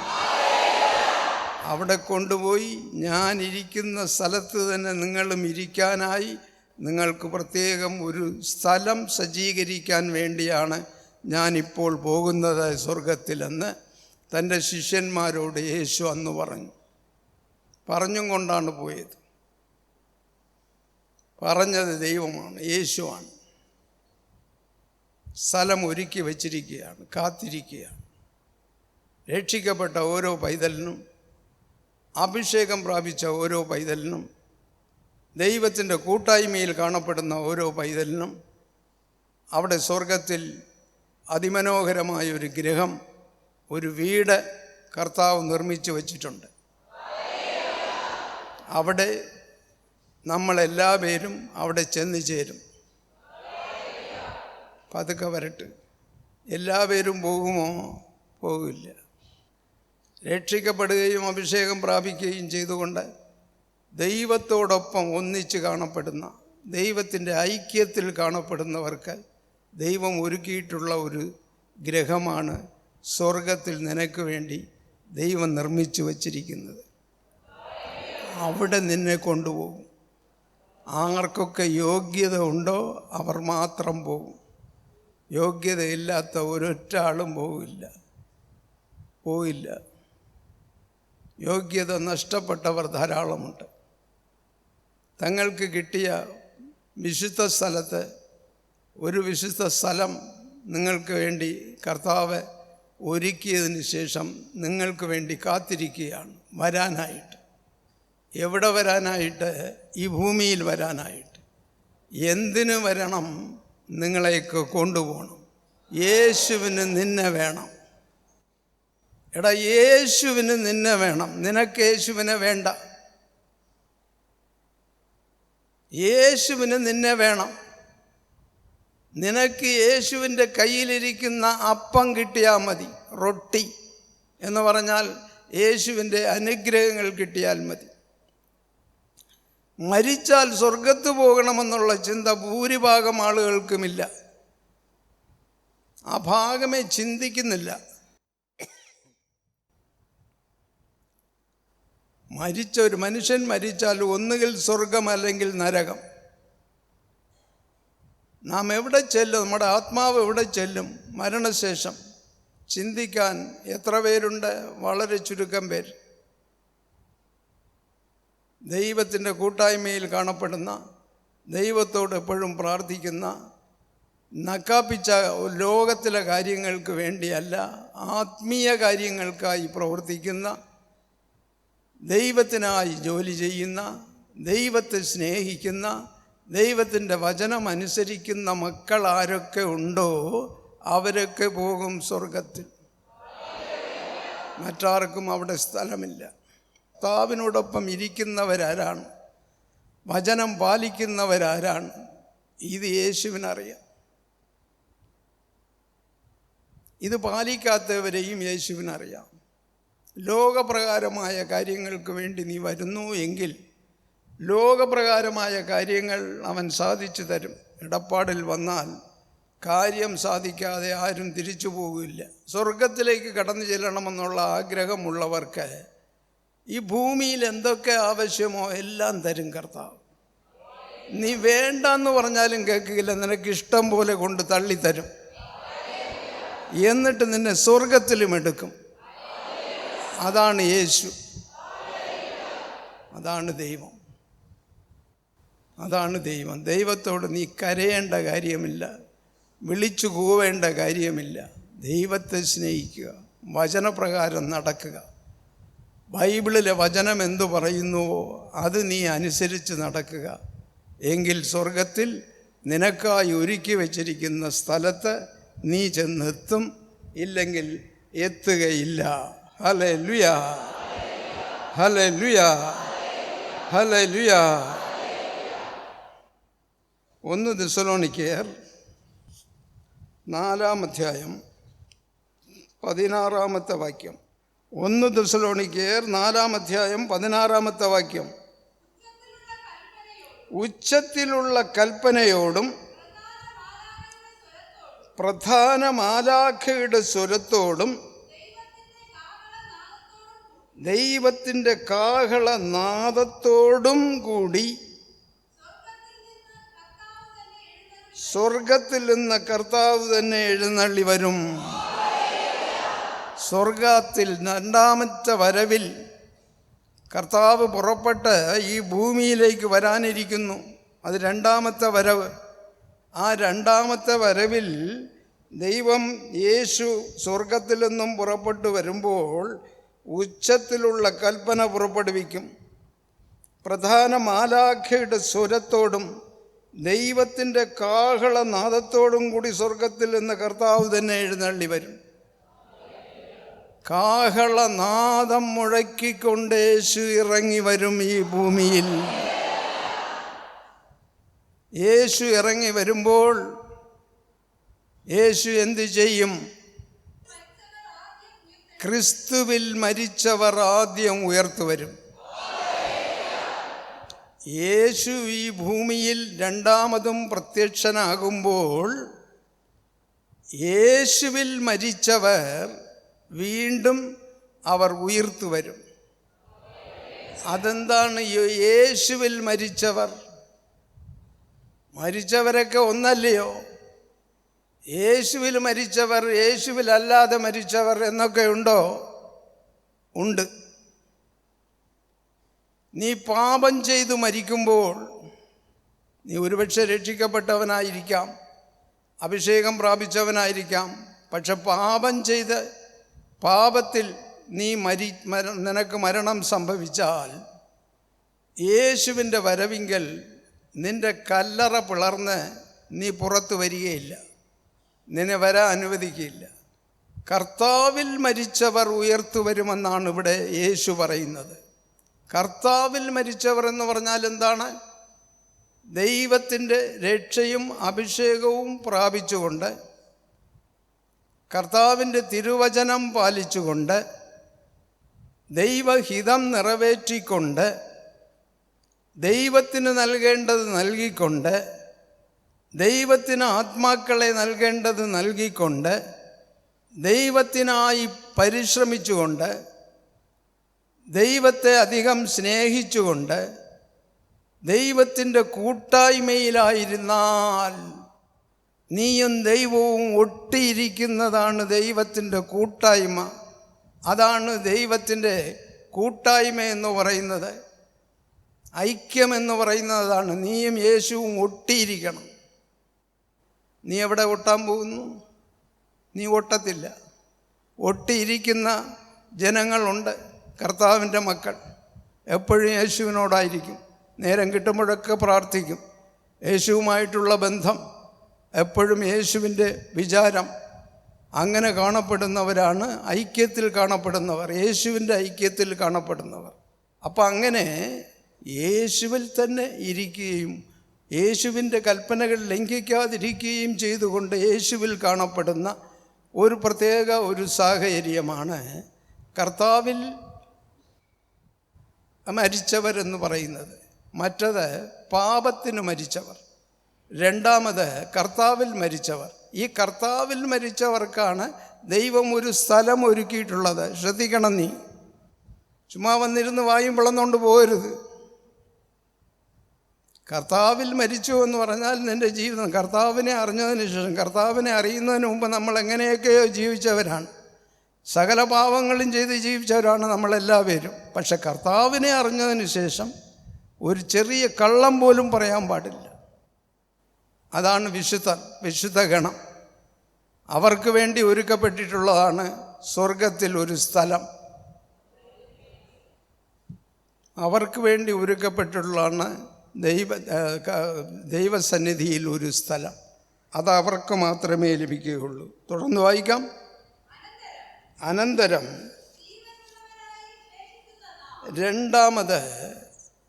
അവിടെ കൊണ്ടുപോയി ഞാൻ ഇരിക്കുന്ന സ്ഥലത്ത് തന്നെ നിങ്ങളും ഇരിക്കാനായി നിങ്ങൾക്ക് പ്രത്യേകം ഒരു സ്ഥലം സജ്ജീകരിക്കാൻ വേണ്ടിയാണ് ഞാനിപ്പോൾ പോകുന്നത് സ്വർഗത്തിലെന്ന് തൻ്റെ ശിഷ്യന്മാരോട് യേശു അന്ന് പറഞ്ഞും കൊണ്ടാണ് പോയത്. പറഞ്ഞത് ദൈവമാണ്, യേശുവാണ്. സ്ഥലം ഒരുക്കി വച്ചിരിക്കുകയാണ്, കാത്തിരിക്കുകയാണ്. രക്ഷിക്കപ്പെട്ട ഓരോ പൈതലിനും അഭിഷേകം പ്രാപിച്ച ഓരോ പൈതലിനും, ദൈവത്തിൻ്റെ കൂട്ടായ്മയിൽ കാണപ്പെടുന്ന ഓരോ പൈതലിനും അവിടെ സ്വർഗത്തിൽ അതിമനോഹരമായൊരു ഗൃഹം, ഒരു വീട് കർത്താവ് നിർമ്മിച്ചു വച്ചിട്ടുണ്ട്. അവിടെ നമ്മളെല്ലാ പേരും അവിടെ ചെന്ന് ചേരും. പതുക്കെ വരട്ടെ. എല്ലാ പേരും പോകുമോ? പോകില്ല. രക്ഷിക്കപ്പെടുകയും അഭിഷേകം പ്രാപിക്കുകയും ചെയ്തുകൊണ്ട് ദൈവത്തോടൊപ്പം ഒന്നിച്ച് കാണപ്പെടുന്ന, ദൈവത്തിൻ്റെ ഐക്യത്തിൽ കാണപ്പെടുന്നവർക്ക് ദൈവം ഒരുക്കിയിട്ടുള്ള ഒരു ഗ്രഹമാണ് സ്വർഗത്തിൽ നിനക്ക് വേണ്ടി ദൈവം നിർമ്മിച്ചു വച്ചിരിക്കുന്നത്. അവിടെ നിന്നെ കൊണ്ടുപോകും. ആർക്കൊക്കെ യോഗ്യത ഉണ്ടോ അവർ മാത്രം പോകും. യോഗ്യതയില്ലാത്ത ഒരൊറ്റ ആളും പോയില്ല. യോഗ്യത നഷ്ടപ്പെട്ടവർ ധാരാളമുണ്ട്. തങ്ങൾക്ക് കിട്ടിയ വിശുദ്ധ സ്ഥലത്ത് ഒരു വിശുദ്ധ സ്ഥലം നിങ്ങൾക്ക് വേണ്ടി കർത്താവ് ഒരുക്കിയതിന് ശേഷം നിങ്ങൾക്ക് വേണ്ടി കാത്തിരിക്കുകയാണ് വരാനായിട്ട്. എവിടെ വരാനായിട്ട്? ഈ ഭൂമിയിൽ വരാനായിട്ട്. എന്തിനു വരണം? നിങ്ങളെയൊക്കെ കൊണ്ടുപോകണം. യേശുവിന് നിന്നെ വേണം. എടാ, യേശുവിന് നിന്നെ വേണം. നിനക്ക് യേശുവിനെ വേണ്ട. യേശുവിന് നിന്നെ വേണം. നിനക്ക് യേശുവിൻ്റെ കയ്യിലിരിക്കുന്ന അപ്പം കിട്ടിയാൽ മതി. റൊട്ടി എന്ന് പറഞ്ഞാൽ യേശുവിൻ്റെ അനുഗ്രഹങ്ങൾ കിട്ടിയാൽ മതി. മരിച്ചാൽ സ്വർഗത്ത് പോകണമെന്നുള്ള ചിന്ത ഭൂരിഭാഗം ആളുകൾക്കുമില്ല. ആ ഭാഗമേ ചിന്തിക്കുന്നില്ല. ഒരു മനുഷ്യൻ മരിച്ചാൽ ഒന്നുകിൽ സ്വർഗം അല്ലെങ്കിൽ നരകം. നാം എവിടെ ചെല്ലും? നമ്മുടെ ആത്മാവ് എവിടെ ചെല്ലും മരണശേഷം? ചിന്തിക്കാൻ എത്ര പേരുണ്ട്? വളരെ ചുരുക്കം പേര്. ദൈവത്തിൻ്റെ കൂട്ടായ്മയിൽ കാണപ്പെടുന്ന, ദൈവത്തോട് എപ്പോഴും പ്രാർത്ഥിക്കുന്ന, നക്കാപ്പിച്ച ലോകത്തിലെ കാര്യങ്ങൾക്ക് വേണ്ടിയല്ല, ആത്മീയ കാര്യങ്ങൾക്കായി പ്രവർത്തിക്കുന്ന, ദൈവത്തിനായി ജോലി ചെയ്യുന്ന, ദൈവത്തെ സ്നേഹിക്കുന്ന, ദൈവത്തിൻ്റെ വചനം അനുസരിക്കുന്ന മക്കൾ ആരൊക്കെ ഉണ്ടോ അവരൊക്കെ പോകും സ്വർഗത്തിൽ. മറ്റാർക്കും അവിടെ സ്ഥലമില്ല. കർത്താവിനോടൊപ്പം ഇരിക്കുന്നവരാരാണ്? വചനം പാലിക്കുന്നവരാരാണ്? ഇത് യേശുവിനറിയാം. ഇത് പാലിക്കാത്തവരെയും യേശുവിനറിയാം. ലോകപ്രകാരമായ കാര്യങ്ങൾക്ക് വേണ്ടി നീ വരുന്നു എങ്കിൽ ലോകപ്രകാരമായ കാര്യങ്ങൾ അവൻ സാധിച്ചു തരും. ഇടപ്പാടിൽ വന്നാൽ കാര്യം സാധിക്കാതെ ആരും തിരിച്ചു പോകില്ല. സ്വർഗത്തിലേക്ക് കടന്നു ചെല്ലണമെന്നുള്ള ആഗ്രഹമുള്ളവർക്ക് ഈ ഭൂമിയിൽ എന്തൊക്കെ ആവശ്യമോ എല്ലാം തരും കർത്താവ്. നീ വേണ്ടെന്ന് പറഞ്ഞാലും കേൾക്കില്ല. നിനക്ക് ഇഷ്ടം പോലെ കൊണ്ട് തള്ളിത്തരും. എന്നിട്ട് നിന്നെ സ്വർഗത്തിലും എടുക്കും. അതാണ് യേശു. അതാണ് ദൈവം. അതാണ് ദൈവം. ദൈവത്തോട് നീ കരയേണ്ട കാര്യമില്ല, വിളിച്ചു കൂവേണ്ട കാര്യമില്ല. ദൈവത്തെ സ്നേഹിക്കുക, വചനപ്രകാരം നടക്കുക. ബൈബിളിലെ വചനം എന്തു പറയുന്നുവോ അത് നീ അനുസരിച്ച് നടക്കുക. എങ്കിൽ സ്വർഗത്തിൽ നിനക്കായി ഒരുക്കി വച്ചിരിക്കുന്ന സ്ഥലത്ത് നീ ചെന്നെത്തും. ഇല്ലെങ്കിൽ എത്തുകയില്ല. Hallelujah, hallelujah, hallelujah. 1 തെസ്സലോനിക്കർ 4-ാം അധ്യായം 16-ാമത്തെ വാക്യം. 1 തെസ്സലോനിക്കർ 4-ാം അധ്യായം 16-ാമത്തെ വാക്യം. ഉച്ചത്തിലുള്ള കൽപ്പനയോടും പ്രധാന മാലാഖയുടെ സ്വരത്തോടും ദൈവത്തിൻ്റെ കാഹളനാദത്തോടും കൂടി സ്വർഗത്തിൽ നിന്ന് കർത്താവ് തന്നെ എഴുന്നള്ളി വരും. സ്വർഗത്തിൽ 2-ാമത്തെ വരവിൽ കർത്താവ് പുറപ്പെട്ട് ഈ ഭൂമിയിലേക്ക് വരാനിരിക്കുന്നു. അത് 2-ാമത്തെ വരവ്. ആ 2-ാമത്തെ വരവിൽ ദൈവം യേശു സ്വർഗത്തിൽ നിന്നും പുറപ്പെട്ടു വരുമ്പോൾ ഉച്ചത്തിലുള്ള കൽപ്പന പുറപ്പെടുവിക്കും. പ്രധാന മാലാഖയുടെ സ്വരത്തോടും ദൈവത്തിൻ്റെ കാഹളനാദത്തോടും കൂടി സ്വർഗത്തിൽ നിന്ന് കർത്താവ് തന്നെ എഴുന്നള്ളി വരും. കാഹളനാദം മുഴക്കിക്കൊണ്ട് യേശു ഇറങ്ങി വരും ഈ ഭൂമിയിൽ. യേശു ഇറങ്ങി വരുമ്പോൾ യേശു എന്തു ചെയ്യും? ക്രിസ്തുവിൽ മരിച്ചവർ ആദ്യം ഉയർത്തുവരും. യേശു ഈ ഭൂമിയിൽ രണ്ടാമതും പ്രത്യക്ഷനാകുമ്പോൾ യേശുവിൽ മരിച്ചവർ വീണ്ടും അവർ ഉയർത്തു വരും. അതെന്താണ് യേശുവിൽ മരിച്ചവർ? മരിച്ചവരൊക്കെ ഒന്നല്ലയോ? യേശുവിൽ മരിച്ചവർ, യേശുവിലല്ലാതെ മരിച്ചവർ എന്നൊക്കെ ഉണ്ടോ? ഉണ്ട്. നീ പാപം ചെയ്തു മരിക്കുമ്പോൾ നീ ഒരുപക്ഷെ രക്ഷിക്കപ്പെട്ടവനായിരിക്കാം, അഭിഷേകം പ്രാപിച്ചവനായിരിക്കാം. പക്ഷെ പാപത്തിൽ നീ നിനക്ക് മരണം സംഭവിച്ചാൽ യേശുവിൻ്റെ വരവിങ്കൽ നിൻ്റെ കല്ലറ പിളർന്ന് നീ പുറത്തു വരികയില്ല, നിന്നെ വരാൻ അനുവദിക്കുകയില്ല. കർത്താവിൽ മരിച്ചവർ ഉയർത്തു വരുമെന്നാണ് ഇവിടെ യേശു പറയുന്നത്. കർത്താവിൽ മരിച്ചവർ എന്ന് പറഞ്ഞാൽ എന്താണ്? ദൈവത്തിൻ്റെ രക്ഷയും അഭിഷേകവും പ്രാപിച്ചുകൊണ്ട്, കർത്താവിൻ്റെ തിരുവചനം പാലിച്ചുകൊണ്ട്, ദൈവഹിതം നിറവേറ്റിക്കൊണ്ട്, ദൈവത്തിന് നൽകേണ്ടത് നൽകിക്കൊണ്ട്, ദൈവത്തിന് ആത്മാക്കളെ നൽകേണ്ടത് നൽകിക്കൊണ്ട്, ദൈവത്തിനായി പരിശ്രമിച്ചുകൊണ്ട്, ദൈവത്തെ അധികം സ്നേഹിച്ചുകൊണ്ട്, ദൈവത്തിൻ്റെ കൂട്ടായ്മയിലായിരുന്നാൽ നീയും ദൈവവും ഒട്ടിയിരിക്കുന്നതാണ് ദൈവത്തിൻ്റെ കൂട്ടായ്മ. അതാണ് ദൈവത്തിൻ്റെ കൂട്ടായ്മ എന്ന് പറയുന്നത്. ഐക്യമെന്ന് പറയുന്നതാണ്. നീയും യേശുവും ഒട്ടിയിരിക്കണം. നീ എവിടെ ഒട്ടാൻ പോകുന്നു? നീ ഒട്ടത്തില്ല. ഒട്ടിയിരിക്കുന്ന ജനങ്ങളുണ്ട്, കർത്താവിൻ്റെ മക്കൾ. എപ്പോഴും യേശുവിനോടായിരിക്കും, നേരം കിട്ടുമ്പോഴൊക്കെ പ്രാർത്ഥിക്കും. യേശുവുമായിട്ടുള്ള ബന്ധം എപ്പോഴും യേശുവിൻ്റെ വിചാരം. അങ്ങനെ കാണപ്പെടുന്നവരാണ് ഐക്യത്തിൽ കാണപ്പെടുന്നവർ, യേശുവിൻ്റെ ഐക്യത്തിൽ കാണപ്പെടുന്നവർ. അപ്പം അങ്ങനെ യേശുവിൽ തന്നെ ഇരിക്കുകയും യേശുവിൻ്റെ കൽപ്പനകൾ ലംഘിക്കാതിരിക്കുകയും ചെയ്തുകൊണ്ട് യേശുവിൽ കാണപ്പെടുന്ന ഒരു പ്രത്യേക ഒരു സാഹചര്യമാണ് കർത്താവിൽ മരിച്ചവരെന്ന് പറയുന്നത്. മറ്റത് പാപത്തിന് മരിച്ചവർ, രണ്ടാമത് കർത്താവിൽ മരിച്ചവർ. ഈ കർത്താവിൽ മരിച്ചവർക്കാണ് ദൈവം ഒരു സ്ഥലം ഒരുക്കിയിട്ടുള്ളത്. ശ്രദ്ധിക്കണം, നീ ചുമ്മാ വന്നിരുന്ന് വായും പിളർന്നുകൊണ്ട് പോകരുത്. കർത്താവിൽ മരിച്ചു എന്ന് പറഞ്ഞാൽ നിൻ്റെ ജീവിതം കർത്താവിനെ അറിഞ്ഞതിന് ശേഷം, കർത്താവിനെ അറിയുന്നതിന് മുമ്പ് നമ്മൾ എങ്ങനെയൊക്കെയോ ജീവിച്ചവരാണ്, സകല പാവങ്ങളും ചെയ്ത് ജീവിച്ചവരാണ് നമ്മളെല്ലാവരും. പക്ഷെ കർത്താവിനെ അറിഞ്ഞതിന് ശേഷം ഒരു ചെറിയ കള്ളം പോലും പറയാൻ പാടില്ല. അതാണ് വിശുദ്ധ ഗണം. അവർക്ക് വേണ്ടി ഒരുക്കപ്പെട്ടിട്ടുള്ളതാണ് സ്വർഗത്തിൽ ഒരു സ്ഥലം. അവർക്ക് വേണ്ടി ഒരുക്കപ്പെട്ടിട്ടുള്ളതാണ് ദൈവസന്നിധിയിൽ ഒരു സ്ഥലം. അത് അവർക്ക് മാത്രമേ ലഭിക്കുകയുള്ളൂ. തുടർന്ന് വായിക്കാം. അനന്തരം രണ്ടാമത്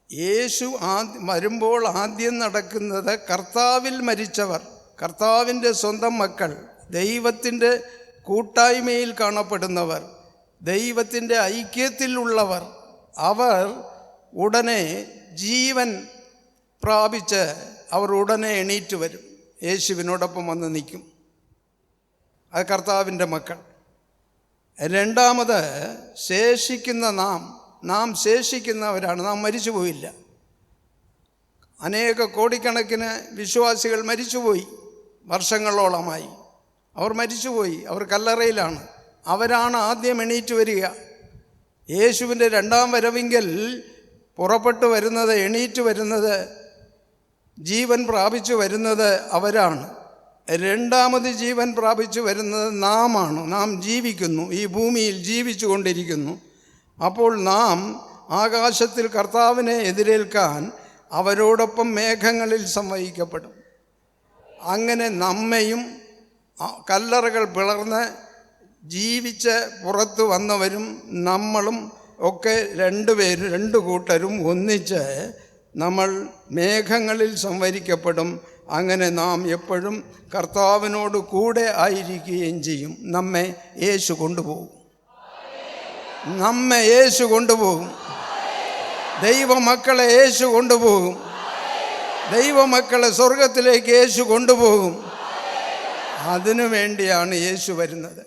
യേശു വരുമ്പോൾ ആദ്യം നടക്കുന്നത് കർത്താവിൽ മരിച്ചവർ, കർത്താവിൻ്റെ സ്വന്തം മക്കൾ, ദൈവത്തിൻ്റെ കൂട്ടായ്മയിൽ കാണപ്പെടുന്നവർ, ദൈവത്തിൻ്റെ ഐക്യത്തിലുള്ളവർ, അവർ ഉടനെ ജീവൻ പ്രാപിച്ച് അവർ ഉടനെ എണീറ്റ് വരും, യേശുവിനോടൊപ്പം വന്ന് നിൽക്കും. അത് കർത്താവിൻ്റെ മക്കൾ. രണ്ടാമത് ശേഷിക്കുന്ന നാം ശേഷിക്കുന്നവരാണ്. നാം മരിച്ചു പോയില്ല. അനേക കോടിക്കണക്കിന് വിശ്വാസികൾ മരിച്ചുപോയി, വർഷങ്ങളോളമായി അവർ മരിച്ചുപോയി, അവർ കല്ലറയിലാണ്. അവരാണ് ആദ്യം എണീറ്റ് വരിക. യേശുവിൻ്റെ രണ്ടാം വരവിങ്കൽ പുറപ്പെട്ടു വരുന്നത്, എണീറ്റ് വരുന്നത്, ജീവൻ പ്രാപിച്ചു വരുന്നത് അവരാണ്. രണ്ടാമത് ജീവൻ പ്രാപിച്ചു വരുന്നത് നാമാണ്. നാം ജീവിക്കുന്നു, ഈ ഭൂമിയിൽ ജീവിച്ചു കൊണ്ടിരിക്കുന്നു. അപ്പോൾ നാം ആകാശത്തിൽ കർത്താവിനെ എതിരേൽക്കാൻ അവരോടൊപ്പം മേഘങ്ങളിൽ സംവഹിക്കപ്പെടും. അങ്ങനെ നമ്മയും കല്ലറകൾ പിളർന്ന് ജീവിച്ച് പുറത്തു വന്നവരും നമ്മളും ഒക്കെ രണ്ടു കൂട്ടരും ഒന്നിച്ച് നമ്മൾ മേഘങ്ങളിൽ സംവരിക്കപ്പെടും. അങ്ങനെ നാം എപ്പോഴും കർത്താവിനോട് കൂടെ ആയിരിക്കുകയും ചെയ്യും. നമ്മെ യേശു കൊണ്ടുപോകും. നമ്മെ യേശു കൊണ്ടുപോകും. ദൈവമക്കളെ യേശു കൊണ്ടുപോകും. ദൈവമക്കളെ സ്വർഗത്തിലേക്ക് യേശു കൊണ്ടുപോകും. അതിനു വേണ്ടിയാണ് യേശു വരുന്നത്.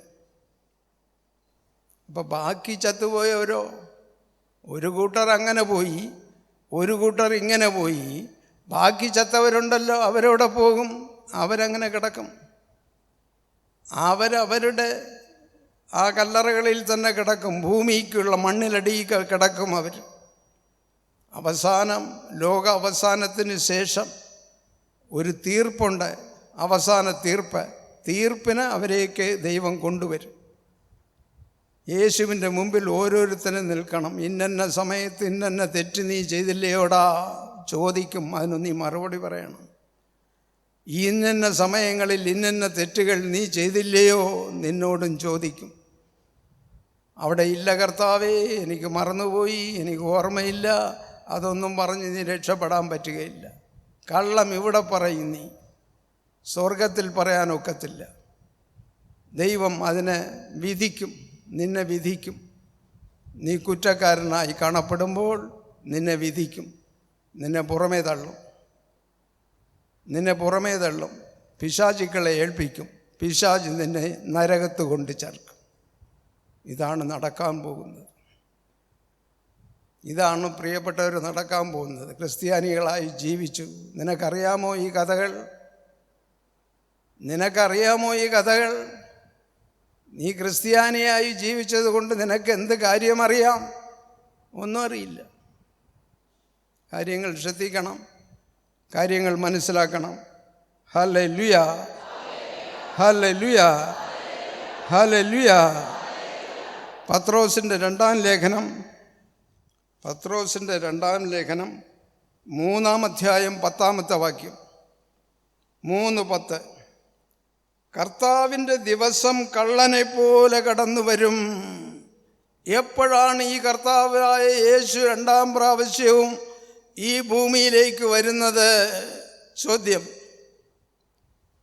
അപ്പം ബാക്കി ചത്തുപോയവരോ? ഒരു കൂട്ടർ അങ്ങനെ പോയി, ഒരു കൂട്ടർ ഇങ്ങനെ പോയി. ബാക്കി ചത്തവരുണ്ടല്ലോ, അവരെവിടെ പോകും? അവരങ്ങനെ കിടക്കും. അവരവരുടെ ആ കല്ലറകളിൽ തന്നെ കിടക്കും. ഭൂമിക്കുള്ള മണ്ണിലടിയിൽ കിടക്കും അവർ. അവസാനം, ലോക അവസാനത്തിന് ശേഷം ഒരു തീർപ്പുണ്ട്, അവസാന തീർപ്പ്. തീർപ്പിന് അവരെയൊക്കെ ദൈവം കൊണ്ടുവരും. യേശുവിൻ്റെ മുമ്പിൽ ഓരോരുത്തരും നിൽക്കണം. ഇന്ന സമയത്ത് ഇന്ന തെറ്റ് നീ ചെയ്തില്ലയോടാ ചോദിക്കും. അതിന് നീ മറുപടി പറയണം. ഇന്ന സമയങ്ങളിൽ ഇന്ന തെറ്റുകൾ നീ ചെയ്തില്ലയോ നിന്നോടും ചോദിക്കും. അവിടെ ഇല്ല കർത്താവേ, എനിക്ക് മറന്നുപോയി, എനിക്ക് ഓർമ്മയില്ല, അതൊന്നും പറഞ്ഞ് നീ രക്ഷപ്പെടാൻ പറ്റുകയില്ല. കള്ളം ഇവിടെ പറയും, നീ സ്വർഗത്തിൽ പറയാനൊക്കത്തില്ല. ദൈവം അതിനെ വിധിക്കും, നിന്നെ വിധിക്കും. നീ കുറ്റക്കാരനായി കാണപ്പെടുമ്പോൾ നിന്നെ വിധിക്കും. നിന്നെ പുറമേ തള്ളും. പിശാചുക്കളെ ഏൽപ്പിക്കും. പിശാച് നിന്നെ നരകത്ത് കൊണ്ട് ചേർക്കും. ഇതാണ് നടക്കാൻ പോകുന്നത്. ഇതാണ് പ്രിയപ്പെട്ടവർ നടക്കാൻ പോകുന്നത്. ക്രിസ്ത്യാനികളായി ജീവിച്ചു. നിനക്കറിയാമോ ഈ കഥകൾ? നീ ക്രിസ്ത്യാനിയായി ജീവിച്ചത് കൊണ്ട് നിനക്ക് എന്ത് കാര്യമറിയാം? ഒന്നും അറിയില്ല. കാര്യങ്ങൾ ശ്രദ്ധിക്കണം, കാര്യങ്ങൾ മനസ്സിലാക്കണം. Hallelujah, hallelujah, hallelujah. പത്രോസിൻ്റെ രണ്ടാം ലേഖനം 3-ാം അധ്യായം 10-ാമത്തെ വാക്യം. 3:10. കർത്താവിൻ്റെ ദിവസം കള്ളനെ പോലെ കടന്നു വരും. എപ്പോഴാണ് ഈ കർത്താവായ യേശു രണ്ടാം പ്രാവശ്യവും ഈ ഭൂമിയിലേക്ക് വരുന്നത്? ചോദ്യം.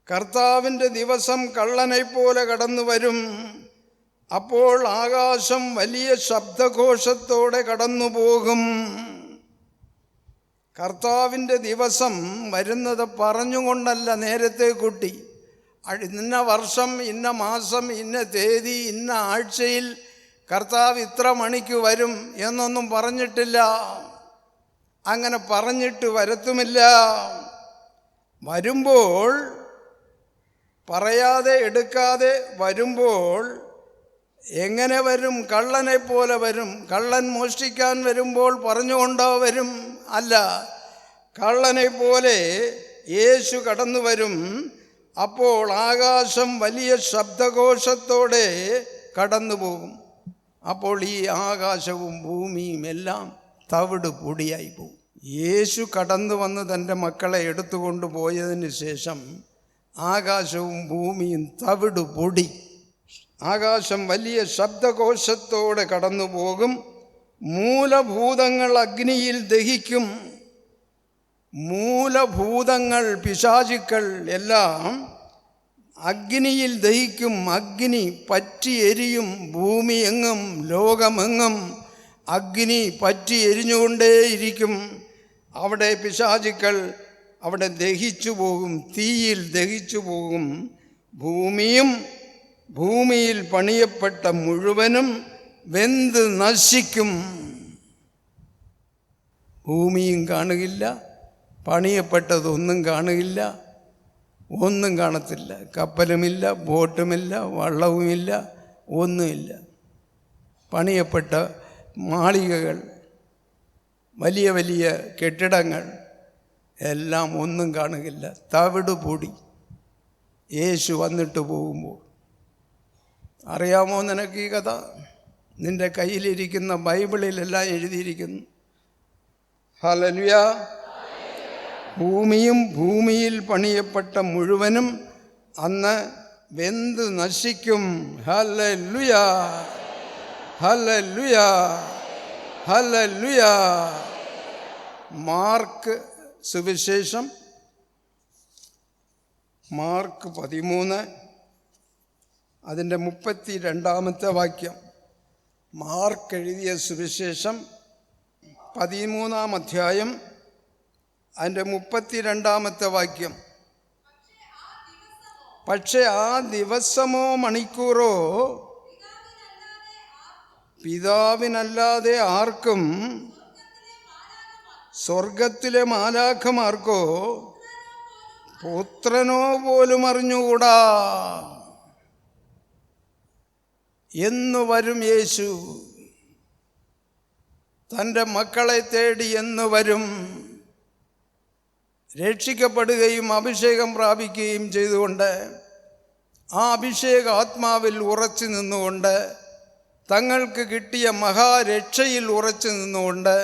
കർത്താവിൻ്റെ ദിവസം കള്ളനെ പോലെ കടന്നു വരും. അപ്പോൾ ആകാശം വലിയ ശബ്ദഘോഷത്തോടെ കടന്നു പോകും. കർത്താവിൻ്റെ ദിവസം വരുന്നത് പറഞ്ഞുകൊണ്ടല്ല, നേരത്തെ കൂട്ടി. ഇന്ന വർഷം, ഇന്ന മാസം, ഇന്ന തീയതി, ഇന്ന ആഴ്ചയിൽ കർത്താവ് ഇത്ര മണിക്ക് വരും എന്നൊന്നും പറഞ്ഞിട്ടില്ല. അങ്ങനെ പറഞ്ഞിട്ട് വരത്തുമില്ല. വരുമ്പോൾ, പറയാതെ എടുക്കാതെ വരുമ്പോൾ എങ്ങനെ വരും? കള്ളനെ പോലെ വരും. കള്ളൻ മോഷ്ടിക്കാൻ വരുമ്പോൾ പറഞ്ഞുകൊണ്ടോ വരും? അല്ല, കള്ളനെ പോലെ യേശു കടന്നു വരും. അപ്പോൾ ആകാശം വലിയ ശബ്ദഘോഷത്തോടെ കടന്നു പോകും. അപ്പോൾ ഈ ആകാശവും ഭൂമിയും എല്ലാം തവിട് പൊടിയായി പോകും. യേശു കടന്നു വന്ന് തൻ്റെ മക്കളെ എടുത്തുകൊണ്ട് പോയതിന് ശേഷം ആകാശവും ഭൂമിയും തവിട് പൊടി. ആകാശം വലിയ ശബ്ദഘോഷത്തോടെ കടന്നു പോകും. മൂലഭൂതങ്ങൾ അഗ്നിയിൽ ദഹിക്കും. മൂലഭൂതങ്ങൾ, പിശാചുക്കൾ എല്ലാം അഗ്നിയിൽ ദഹിക്കും. അഗ്നി പറ്റി എരിയും. ഭൂമി എങ്ങും, ലോകമെങ്ങും അഗ്നി പറ്റി എരിഞ്ഞുകൊണ്ടേയിരിക്കും. അവിടെ പിശാചുക്കൾ അവിടെ ദഹിച്ചു പോകും, തീയിൽ ദഹിച്ചു പോകും. ഭൂമിയും ഭൂമിയിൽ പണിയപ്പെട്ട മുഴുവനും വെന്ത് നശിക്കും. ഭൂമിയും കാണുകയില്ല, പണിയപ്പെട്ടതൊന്നും കാണുകയില്ല, ഒന്നും കാണത്തില്ല. കപ്പലുമില്ല, ബോട്ടുമില്ല, വള്ളവുമില്ല, ഒന്നുമില്ല. പണിയപ്പെട്ട മാളികകൾ, വലിയ വലിയ കെട്ടിടങ്ങൾ എല്ലാം ഒന്നും കാണുകയില്ല. തവിട് പൊടി. യേശു വന്നിട്ട് പോകുമ്പോൾ. അറിയാമോ നിനക്ക് ഈ കഥ? നിൻ്റെ കയ്യിലിരിക്കുന്ന ബൈബിളിലെല്ലാം എഴുതിയിരിക്കുന്നു. ഹല്ലേലൂയ. ഭൂമിയും ഭൂമിയിൽ പണിയപ്പെട്ട മുഴുവനും അന്ന് വെന്ത് നശിക്കും. Hallelujah, hallelujah, hallelujah. മാർക്ക് സുവിശേഷം മാർക്ക് 13 അതിൻ്റെ 32 വാക്യം. മാർക്ക് എഴുതിയ സുവിശേഷം 13 അധ്യായം അതിൻ്റെ 32 വാക്യം. പക്ഷെ ആ ദിവസമോ മണിക്കൂറോ പിതാവിനല്ലാതെ ആർക്കും, സ്വർഗത്തിലെ മാലാഖമാർക്കോ പുത്രനോ പോലും അറിഞ്ഞുകൂടാ. എന്നു വരും യേശു, തൻ്റെ മക്കളെ തേടി എന്ന് വരും. രക്ഷിക്കപ്പെടുകയും അഭിഷേകം പ്രാപിക്കുകയും ചെയ്തുകൊണ്ട്, ആ അഭിഷേക ആത്മാവിൽ ഉറച്ചു നിന്നുകൊണ്ട്, തങ്ങൾക്ക് കിട്ടിയ മഹാരക്ഷയിൽ ഉറച്ചു നിന്നുകൊണ്ട്,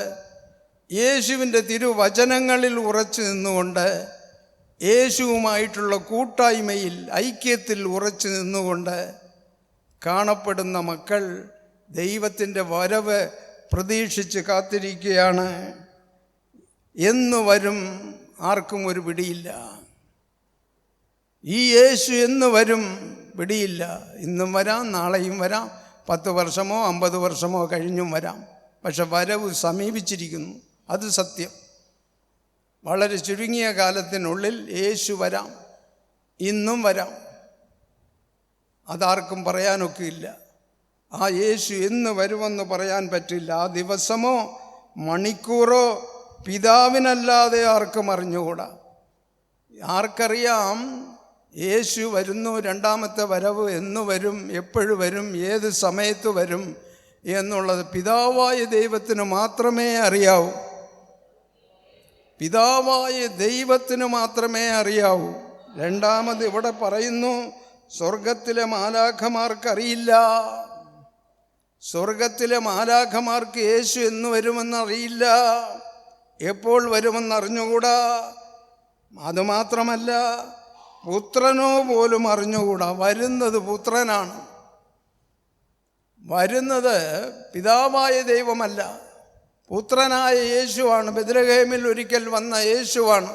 യേശുവിൻ്റെ തിരുവചനങ്ങളിൽ ഉറച്ചു നിന്നുകൊണ്ട്, യേശുവുമായിട്ടുള്ള കൂട്ടായ്മയിൽ ഐക്യത്തിൽ ഉറച്ചു നിന്നുകൊണ്ട് കാണപ്പെടുന്ന മക്കൾ ദൈവത്തിൻ്റെ വരവ് പ്രതീക്ഷിച്ച് കാത്തിരിക്കുകയാണ്. എന്ന് വരും ആർക്കും ഒരു പിടിയില്ല. ഈ യേശു എന്ന് വരും പിടിയില്ല. ഇന്നും വരാം, നാളെയും വരാം, 10 വർഷമോ 50 വർഷമോ കഴിഞ്ഞും വരാം. പക്ഷെ വരവ് സമീപിച്ചിരിക്കുന്നു, അത് സത്യം. വളരെ ചുരുങ്ങിയ കാലത്തിനുള്ളിൽ യേശു വരാം, ഇന്നും വരാം. അതാർക്കും പറയാനൊക്കില്ല. ആ യേശു എന്ന് വരുമെന്ന് പറയാൻ പറ്റില്ല. ആ ദിവസമോ മണിക്കൂറോ പിതാവിനല്ലാതെ ആർക്കും അറിഞ്ഞുകൂടാ. ആർക്കറിയാം യേശു വരുന്നു, രണ്ടാമത്തെ വരവ് എന്ന് വരും, എപ്പോഴും വരും, ഏത് സമയത്ത് വരും എന്നുള്ളത് പിതാവായ ദൈവത്തിന് മാത്രമേ അറിയാവൂ. പിതാവായ ദൈവത്തിന് മാത്രമേ അറിയാവൂ. രണ്ടാമത് ഇവിടെ പറയുന്നു, സ്വർഗത്തിലെ മാലാഖമാർക്കറിയില്ല. സ്വർഗത്തിലെ മാലാഖമാർക്ക് യേശു എന്ന് വരുമെന്നറിയില്ല, എപ്പോൾ വരുമെന്നറിഞ്ഞുകൂടാ. അതുമാത്രമല്ല, പുത്രനോ പോലും അറിഞ്ഞുകൂടാ. വരുന്നത് പുത്രനാണ്, വരുന്നത് പിതാവായ ദൈവമല്ല, പുത്രനായ യേശുവാണ്. ബെത്ലഹേമിൽ ഒരിക്കൽ വന്ന യേശുവാണ്.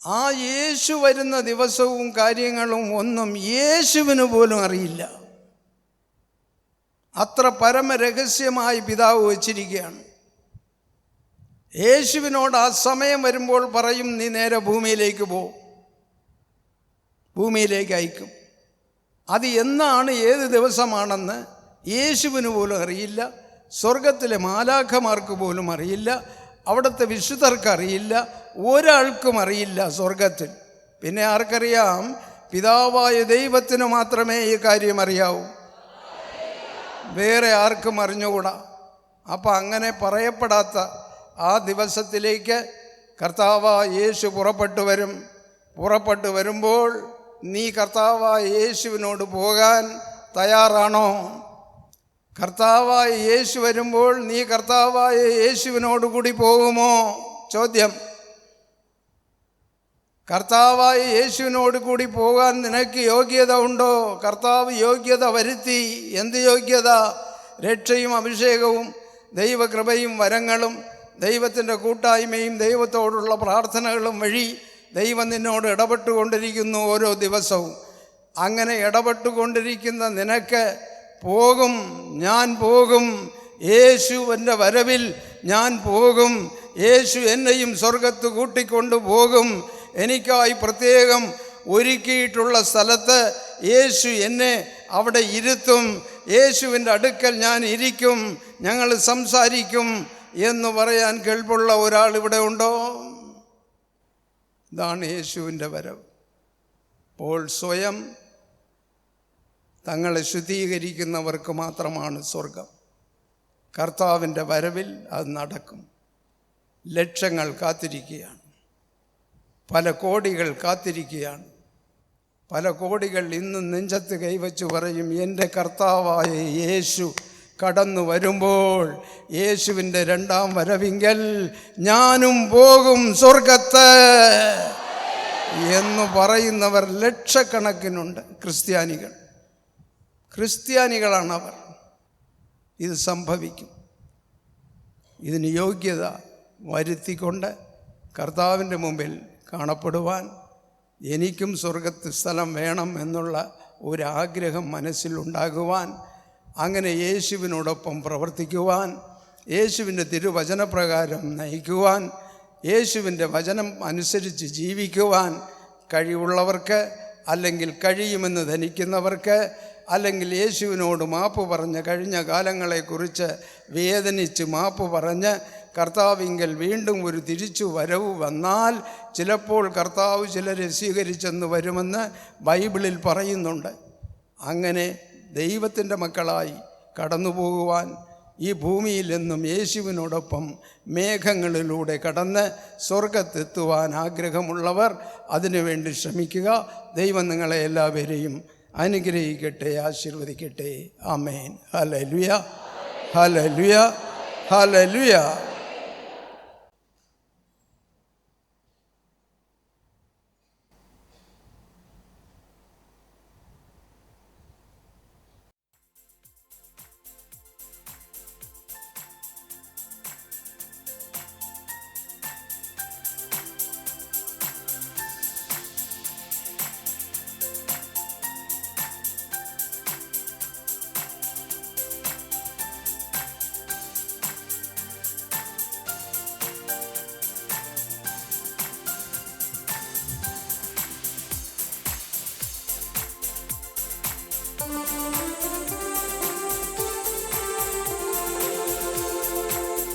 ആ യേശു വരുന്ന ദിവസവും കാര്യങ്ങളും ഒന്നും യേശുവിന് പോലും അറിയില്ല. അത്ര പരമരഹസ്യമായി പിതാവ് വച്ചിരിക്കുകയാണ്. യേശുവിനോട് ആ സമയം വരുമ്പോൾ പറയും, നീ നേരെ ഭൂമിയിലേക്ക് പോ, ഭൂമിയിലേക്ക് അയക്കും. അത് എന്നാണ്, ഏത് ദിവസമാണെന്ന് യേശുവിന് പോലും അറിയില്ല, സ്വർഗത്തിലെ മാലാഖമാർക്ക് പോലും അറിയില്ല, അവിടുത്തെ വിശുദ്ധർക്ക് അറിയില്ല, ഒരാൾക്കും അറിയില്ല സ്വർഗത്തിൽ. പിന്നെ ആർക്കറിയാം? പിതാവായ ദൈവത്തിന് മാത്രമേ ഈ കാര്യം അറിയാവൂ, വേറെ ആർക്കും അറിഞ്ഞുകൂടാ. അപ്പം അങ്ങനെ പറയപ്പെടാത്ത ആ ദിവസത്തിലേക്ക് കർത്താവായ യേശു പുറപ്പെട്ടു വരും. പുറപ്പെട്ടു വരുമ്പോൾ നീ കർത്താവായ യേശുവിനോട് പോകാൻ തയ്യാറാണോ? കർത്താവായ യേശു വരുമ്പോൾ നീ കർത്താവായ യേശുവിനോട് കൂടി പോകുമോ? ചോദ്യം. കർത്താവായ യേശുവിനോട് കൂടി പോകാൻ നിനക്ക് യോഗ്യത ഉണ്ടോ? കർത്താവ് യോഗ്യത വരുത്തി. എന്ത് യോഗ്യത? രക്ഷയും അഭിഷേകവും ദൈവകൃപയും വരങ്ങളും ദൈവത്തിൻ്റെ കൂട്ടായ്മയും ദൈവത്തോടുള്ള പ്രാർത്ഥനകളും വഴി ദൈവം നിന്നോട് ഇടപെട്ടുകൊണ്ടിരിക്കുന്നു ഓരോ ദിവസവും. അങ്ങനെ ഇടപെട്ടുകൊണ്ടിരിക്കുന്ന നിനക്ക് പോകും, ഞാൻ പോകും, യേശുവിൻ്റെ വരവിൽ ഞാൻ പോകും, യേശു എന്നെയും സ്വർഗത്ത് കൂട്ടിക്കൊണ്ടു പോകും. എനിക്കായി പ്രത്യേകം ഒരുക്കിയിട്ടുള്ള സ്ഥലത്ത് യേശു എന്നെ അവിടെ ഇരുത്തും, യേശുവിൻ്റെ അടുക്കൽ ഞാൻ ഇരിക്കും, ഞങ്ങൾ സംസാരിക്കും എന്ന് പറയാൻ കേൾപ്പുള്ള ഒരാൾ ഇവിടെ ഉണ്ടോ? ഇതാണ് യേശുവിൻ്റെ വരവ്. അപ്പോൾ സ്വയം തങ്ങളെ ശുദ്ധീകരിക്കുന്നവർക്ക് മാത്രമാണ് സ്വർഗം. കർത്താവിൻ്റെ വരവിൽ അത് നടക്കും. ലക്ഷങ്ങൾ കാത്തിരിക്കുകയാണ്, പല കോടികൾ കാത്തിരിക്കുകയാണ്, പല കോടികൾ ഇന്നും നെഞ്ചത്ത് കൈവച്ച് പറയും, എൻ്റെ കർത്താവായ യേശു കടന്നു വരുമ്പോൾ യേശുവിൻ്റെ രണ്ടാം വരവിങ്കൽ ഞാനും പോകും സ്വർഗത്ത് എന്ന് പറയുന്നവർ ലക്ഷക്കണക്കിനുണ്ട്. ക്രിസ്ത്യാനികളാണവർ. ഇത് സംഭവിക്കും. ഇതിന് യോഗ്യത വരുത്തിക്കൊണ്ട് കർത്താവിൻ്റെ മുമ്പിൽ കാണപ്പെടുവാൻ, എനിക്കും സ്വർഗത്ത് സ്ഥലം വേണം എന്നുള്ള ഒരാഗ്രഹം മനസ്സിലുണ്ടാകുവാൻ, അങ്ങനെ യേശുവിനോടൊപ്പം പ്രവർത്തിക്കുവാൻ, യേശുവിൻ്റെ തിരുവചനപ്രകാരം നയിക്കുവാൻ, യേശുവിൻ്റെ വചനം അനുസരിച്ച് ജീവിക്കുവാൻ കഴിവുള്ളവർക്ക്, അല്ലെങ്കിൽ കഴിയുമെന്ന് ധനിക്കുന്നവർക്ക്, അല്ലെങ്കിൽ യേശുവിനോട് മാപ്പ് പറഞ്ഞ് കഴിഞ്ഞ കാലങ്ങളെക്കുറിച്ച് വേദനിച്ച് മാപ്പ് പറഞ്ഞ് കർത്താവിങ്കൽ വീണ്ടും ഒരു തിരിച്ചു വരവ് വന്നാൽ ചിലപ്പോൾ കർത്താവ് ചിലരെ സ്വീകരിച്ചെന്ന് വരുമെന്ന് ബൈബിളിൽ പറയുന്നുണ്ട്. അങ്ങനെ ദൈവത്തിൻ്റെ മക്കളായി കടന്നു പോകുവാൻ, ഈ ഭൂമിയിൽ നിന്നും യേശുവിനോടൊപ്പം മേഘങ്ങളിലൂടെ കടന്ന് സ്വർഗത്തെത്തുവാൻ ആഗ്രഹമുള്ളവർ അതിനുവേണ്ടി ശ്രമിക്കുക. ദൈവം നിങ്ങളെ എല്ലാവരെയും അനുഗ്രഹിക്കട്ടെ, ആശീർവദിക്കട്ടെ. ആമേൻ. Hallelujah, hallelujah, hallelujah.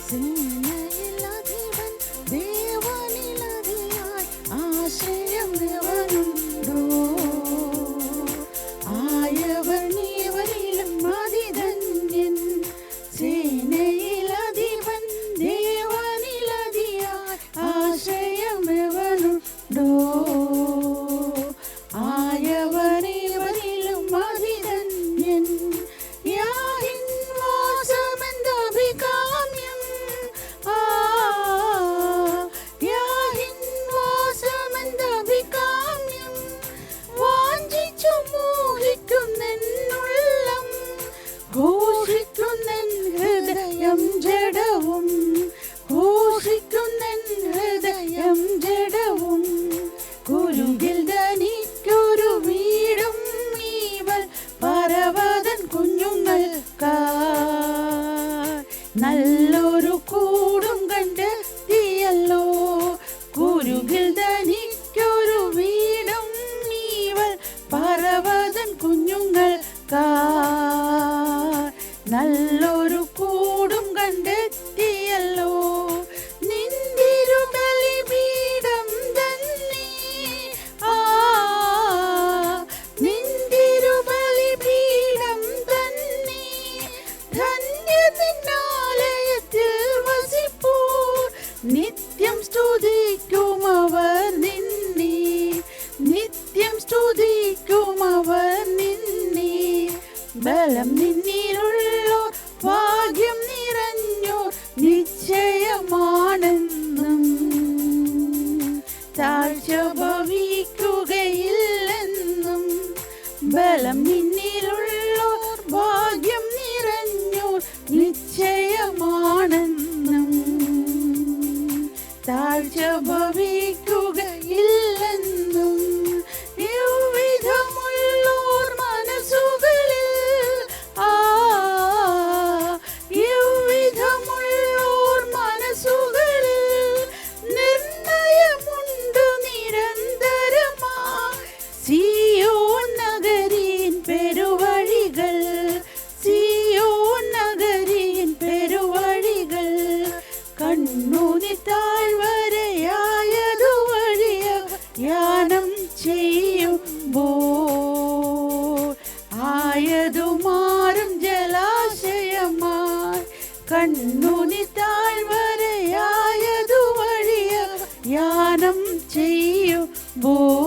സേനയിലധിപൻ ദേവനിലധിയായി ആശ്രയം ദേവനുണ്ടോ? ആയവർ നീവരിലും അതിധന്യൻ. സേനയിലധിപൻ ദേവനിലധിയായി ആശ്രയം ദേവനുണ്ടോ? ആയവർ നീവരിലും അതിധന്യൻ. യാഹിൻ വാസമെന്തഭികാമ്യം, യാഹിൻ വാസമെന്തഭികാമ്യം. വാഞ്ചിച്ചു മോഹിക്കുന്നെന്നുള്ളം, ഘോഷിക്കുന്നെൻ ഹൃദയം ജഡവും, ഘോഷിക്കുന്നെൻ ഹൃദയം ജഡവും. കുരുകിൽ ധനിക്കൊരു വീടും ഈവൽ പരവതൻ കുഞ്ഞുങ്ങൾക്കായി നല്ലൊരു കൂടും കണ്ടെത്തിയല്ലോ. കുരുകിൽ ധനിക്കൊരു വീടും ഈവൽ പരവതൻ കുഞ്ഞുങ്ങൾക്കായി നല്ലൊരു കൂടും കണ്ടെത്തിയല്ലോ. നിന്തിരു ബലിപീഠം തന്നെ, നിന്തിരു ബലിപീഠം തന്നെ. ധന്യത്തിനാലയത്തിൽ വസിപ്പോർ നിത്യം സ്തുതിക്കുമവർ നിന്നെ, നിത്യം സ്തുതിക്കുമവർ നിന്നെ. ബലം നിന്നിലുള്ളോർ ഭാഗ്യം നിറഞ്ഞോർ നിശ്ചയമാണെന്നും, താഴ്ച ഭവിക്കുകയില്ലെന്നും. ബലം നിന്നിലുള്ളോർ ഭാഗ്യം നിറഞ്ഞോർ നിശ്ചയമാണെന്നും, താഴ്ച ഭവിക്കുകയില്ലെന്നും. യൗവിധമുള്ളോർ മനസ്സുകളിൽ, യൗവിധമുള്ളോർ മനസ്സുകളിൽ നിർണയമുണ്ട് നിരന്തരമായി. സിയോൻ നഗരിൻ പെരുവഴികൾ, സിയോൻ നഗരിൻ പെരുവഴികൾ. കണ്ണൂനി താഴ്വരയായതു വഴിയ യാനം ചെയ്യുമ്പോൾ ആയതു മാറും ജലാശയമായി. കണ്ണൂനി താഴ്വരയായതു വഴിയ യാനം ചെയ്യുമ്പോൾ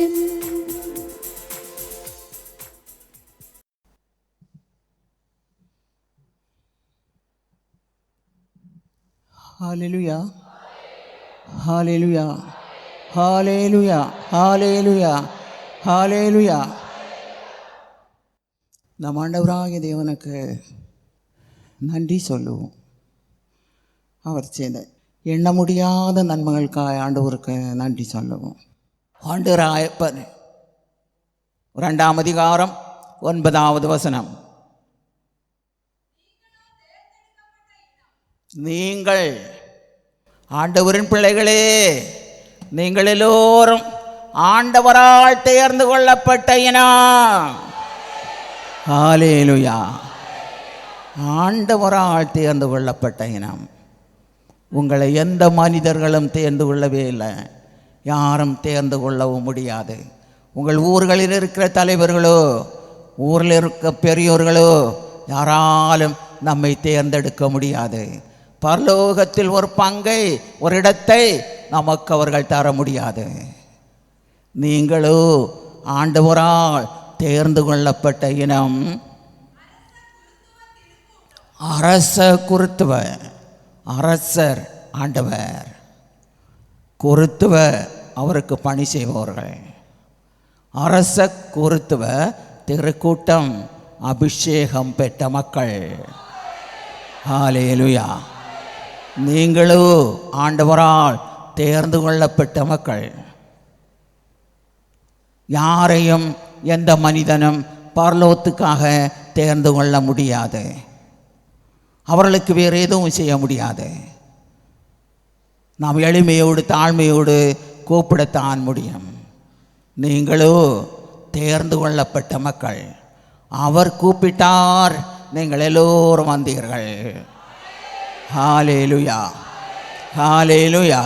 ஆமென். ஹalleluya ஹalleluya ஹalleluya ஹalleluya ஹalleluya. நம் ஆண்டவராகிய தேவனுக்கு நன்றி சொல்லுவோம். அவர் செய்த எண்ண முடியாத நன்மைகளுக்காக ஆண்டவருக்கு நன்றி சொல்லுவோம். ஆண்டவராயப்பர் 2ஆம் அதிகாரம் 9வது வசனம். நீங்கள் ஆண்டவரின் பிள்ளைகளே, நீங்கள் எல்லோரும் ஆண்டவரால் தேர்ந்து கொள்ளப்பட்ட இனம். ஹல்லேலூயா. ஆண்டவரால் தேர்ந்து கொள்ளப்பட்ட இனம். உங்களை எந்த மனிதர்களும் தேர்ந்து கொள்ளவே இல்லை, யாரும் தேர்ந்து கொள்ளவும் முடியாது. உங்கள் ஊர்களில் இருக்கிற தலைவர்களோ, ஊரில் இருக்க பெரியோர்களோ யாராலும் நம்மை தேர்ந்தெடுக்க முடியாது. பரலோகத்தில் ஒரு பங்கை, ஒரு இடத்தை நமக்கு அவர்கள் தர முடியாது. நீங்களோ ஆண்டவரால் தேர்ந்து கொள்ளப்பட்ட இனம், அரச குருத்துவ. அரசர் ஆண்டவர், குருத்துவ அவருக்கு பணி செய்பவர்கள். அரச குருத்துவ திருக்கூட்டம், அபிஷேகம் பெற்ற மக்கள். ஹல்லேலூயா. நீங்களோ ஆண்டவரால் தேர்ந்து கொள்ளப்பட்ட மக்கள். யாரையும் எந்த மனிதனும் பரலோகத்துக்காக தேர்ந்து கொள்ள முடியாது. அவர்களுக்கு வேறு எதுவும் செய்ய முடியாது. நாம் எளிமையோடு தாழ்மையோடு கூப்பிடத்தான் முடியும். நீங்களோ தேர்ந்து கொள்ளப்பட்ட மக்கள். அவர் கூப்பிட்டார், நீங்கள் எல்லோரும் வந்தீர்கள். ஹல்லேலூயா ஹல்லேலூயா.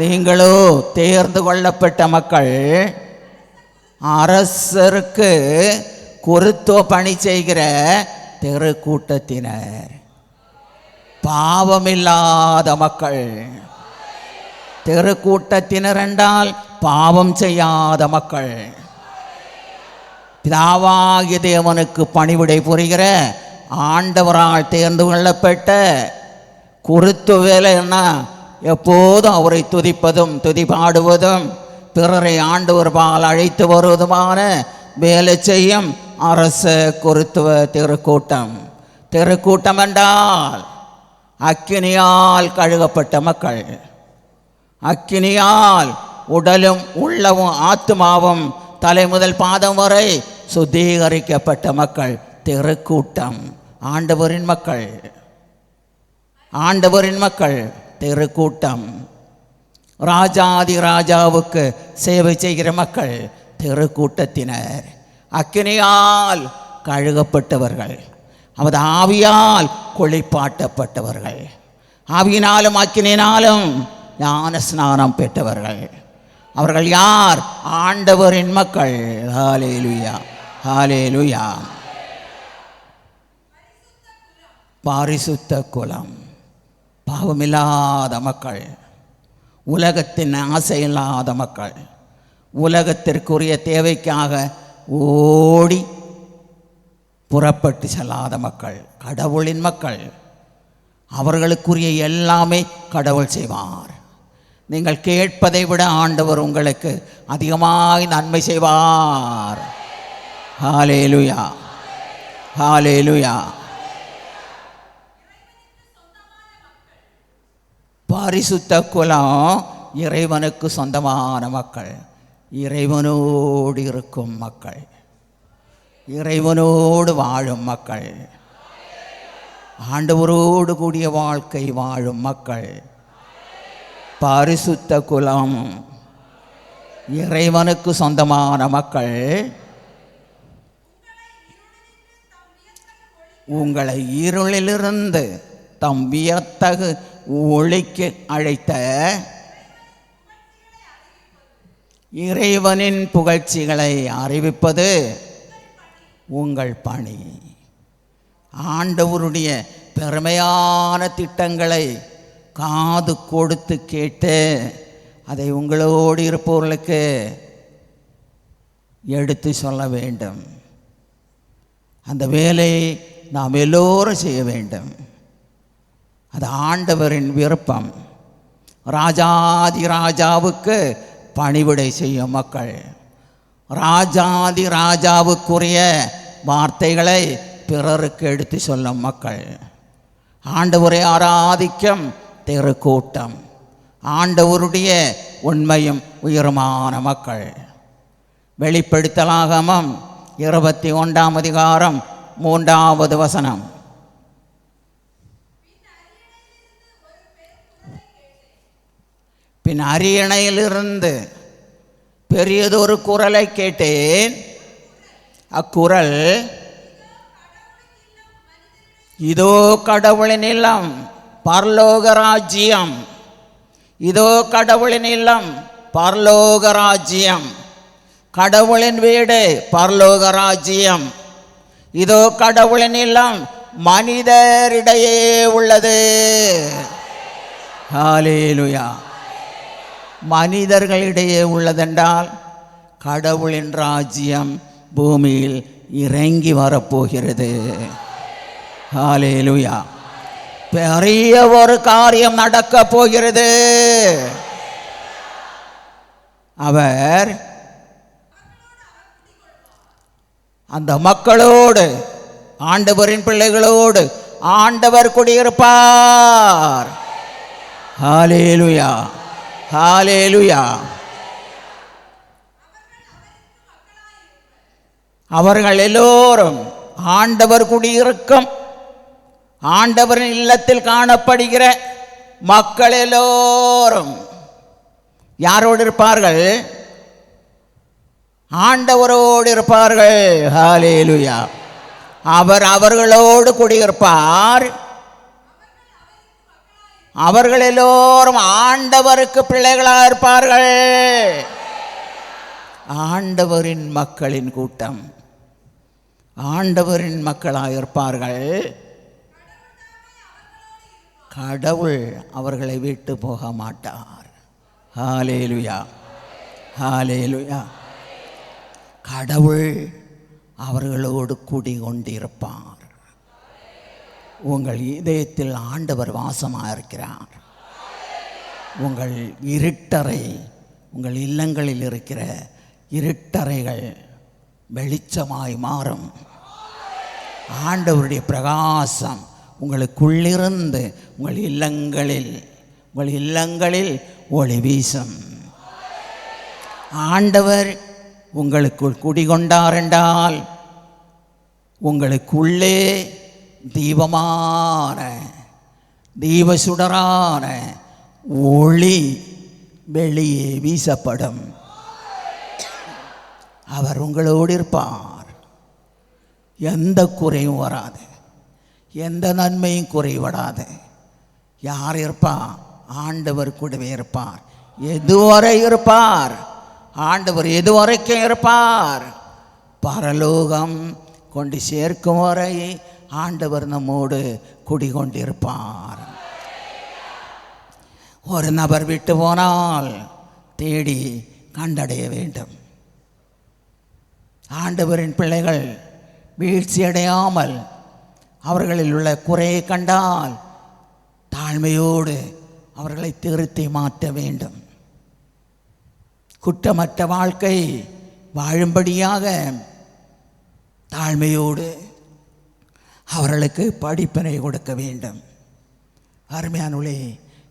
நீங்களோ தேர்ந்து கொள்ளப்பட்ட மக்கள், அரசருக்கு குருத்துவ பணி செய்கிற திருக்கூட்டத்தினர், பாவமில்லாத மக்கள். திருக்கூட்டத்தினர் என்றால் பாவம் செய்யாத மக்கள். பிதாவாகிய தேவனுக்கு பணிவிடை புரிகிற ஆண்டவரால் தேர்ந்து கொள்ளப்பட்ட குருத்துவ வேலைன்னா எப்போதும் அவரை துதிப்பதும் துதிபாடுவதும் பிறரை ஆண்டவர் பால் அழைத்து வருவதுமான வேலை செய்யும் அரச குருத்துவ திருக்கூட்டம். திருக்கூட்டம் என்றால் அக்கினியால் கழுகப்பட்ட மக்கள். அக்கினியால் உடலும் உள்ளவும் ஆத்துமாவும் தலை முதல் பாதம் வரை சுத்திகரிக்கப்பட்ட மக்கள். திருக்கூட்டம் ஆண்டவரின் மக்கள். ஆண்டவரின் மக்கள் திருக்கூட்டம். ராஜாதி ராஜாவுக்கு சேவை செய்கிற மக்கள் திருக்கூட்டத்தினர். அக்கினியால் கழுகப்பட்டவர்கள், அவரது ஆவியால் குளிப்பாட்டப்பட்டவர்கள், ஆவியினாலும் அக்கினியினாலும் ஞான ஸ்நானம் பெற்றவர்கள். அவர்கள் யார்? ஆண்டவரின் மக்கள். ஹல்லேலூயா ஹல்லேலூயா. பரிசுத்த குலம், பாவமில்லாத மக்கள், உலகத்தின் ஆசை இல்லாத மக்கள், உலகத்திற்குரிய தேவைக்காக ஓடி புறப்பட்டு செல்லாத மக்கள், கடவுளின் மக்கள். அவர்களுக்குரிய எல்லாமே கடவுள் செய்வார். நீங்கள் கேட்பதை விட ஆண்டவர் உங்களுக்கு அதிகமாய் நன்மை செய்வார். ஹல்லேலூயா ஹல்லேலூயா. பரிசுத்த குலம் இறைவனுக்கு சொந்தமான மக்கள், இறைவனோடு இருக்கும் மக்கள், இறைவனோடு வாழும் மக்கள், ஆண்டவரோடு கூடிய வாழ்க்கை வாழும் மக்கள். பரிசுத்த குலம் இறைவனுக்கு சொந்தமான மக்கள். உங்களை இருளிலிருந்து தம் வியத்தகு ஒளிக்கு அழைத்த இறைவனின் புகழ்ச்சிகளை அறிவிப்பது உங்கள் பணி. ஆண்டவருடைய பெருமையான திட்டங்களை காது கொடுத்து கேட்டு அதை உங்களோடு இருப்பவர்களுக்கு எடுத்து சொல்ல வேண்டும். அந்த வேலையை நாம் எல்லோரும் செய்ய வேண்டும். அது ஆண்டவரின் விருப்பம். ராஜாதி ராஜாவுக்கு பணிவிடை செய்யும் மக்கள், ராஜாதி ராஜாவுக்குரிய வார்த்தைகளை பிறருக்கு எடுத்து சொல்லும் மக்கள், ஆண்டவரை ஆராதிக்கும் திருக்கூட்டம், ஆண்டவருடைய உண்மையும் உயரமான மக்கள். வெளிப்படுத்தலாகமம் 21ஆம் அதிகாரம் 3வது வசனம். பின் அரியணையிலிருந்து பெரியதொரு குரலை கேட்டேன். அக்குரல், இதோ கடவுளின் இல்லம் பரலோக ராஜ்யம், இதோ கடவுளின் இல்லம் பரலோக ராஜ்யம், கடவுளின் வீடு பரலோக ராஜ்யம், இதோ கடவுளின் இல்லம் மனிதரிடையே உள்ளது. ஹல்லேலூயா. மனிதர்களிடையே உள்ளதென்றால் கடவுளின் ராஜ்யம் பூமியில் இறங்கி வரப்போகிறது. ஹல்லேலூயா. பெரிய ஒரு காரியம் நடக்க போகிறது. அவர் அந்த மக்களோடு, ஆண்டவரின் பிள்ளைகளோடு ஆண்டவர் குடியிருப்பார். ஹல்லேலூயா, ஹல்லேலூயா. அவர்கள் எல்லோரும் ஆண்டவர் குடியிருக்கும் ஆண்டவரின் இல்லத்தில் காணப்படுகிற மக்கள் எல்லோரும் யாரோடு இருப்பார்கள்? ஆண்டவரோடு இருப்பார்கள். ஹல்லேலூயா. அவர் அவர்களோடு குடியிருப்பார். அவர்கள் எல்லோரும் ஆண்டவருக்கு பிள்ளைகளாக இருப்பார்கள். ஆண்டவரின் மக்களின் கூட்டம் ஆண்டவரின் மக்களாக இருப்பார்கள். கடவுள் அவர்களை விட்டு போக மாட்டார். ஹல்லேலூயா, ஹல்லேலூயா. கடவுள் அவர்களோடு குடிகொண்டிருப்பார். உங்கள் இதயத்தில் ஆண்டவர் வாசமாக இருக்கிறார். உங்கள் இருட்டறை, உங்கள் இல்லங்களில் இருக்கிற இருட்டறைகள் வெளிச்சமாய் மாறும். ஆண்டவருடைய பிரகாசம் உங்களுக்குள்ளிருந்து உங்கள் இல்லங்களில் ஒளி வீசும். ஆண்டவர் உங்களுக்குள் குடிகொண்டார் என்றால் உங்களுக்குள்ளே தீபமான தீபசுடரான ஒளி வெளியே வீசப்படும். அவர் உங்களோடு இருப்பார். எந்த குறையும் வராது, எந்த நன்மையும் குறைபடாது. யார் இருப்பார்? ஆண்டவர் கூடவே இருப்பார். எதுவரை இருப்பார்? ஆண்டவர் எதுவரைக்கும் இருப்பார்? பரலோகம் கொண்டு சேர்க்கும் வரை ஆண்டவர் நம்மோடு குடிகொண்டிருப்பார். ஒரு நபர் விட்டு போனால் தேடி கண்டடைய வேண்டும். ஆண்டவரின் பிள்ளைகள் வீழ்ச்சி அடையாமல் அவர்களில் உள்ள குறையை கண்டால் தாழ்மையோடு அவர்களை திருத்தி மாற்ற வேண்டும். குற்றமற்ற வாழ்க்கை வாழும்படியாக தாழ்மையோடு அவர்களுக்கு படிப்பினை கொடுக்க வேண்டும். அருமையானவர்களே,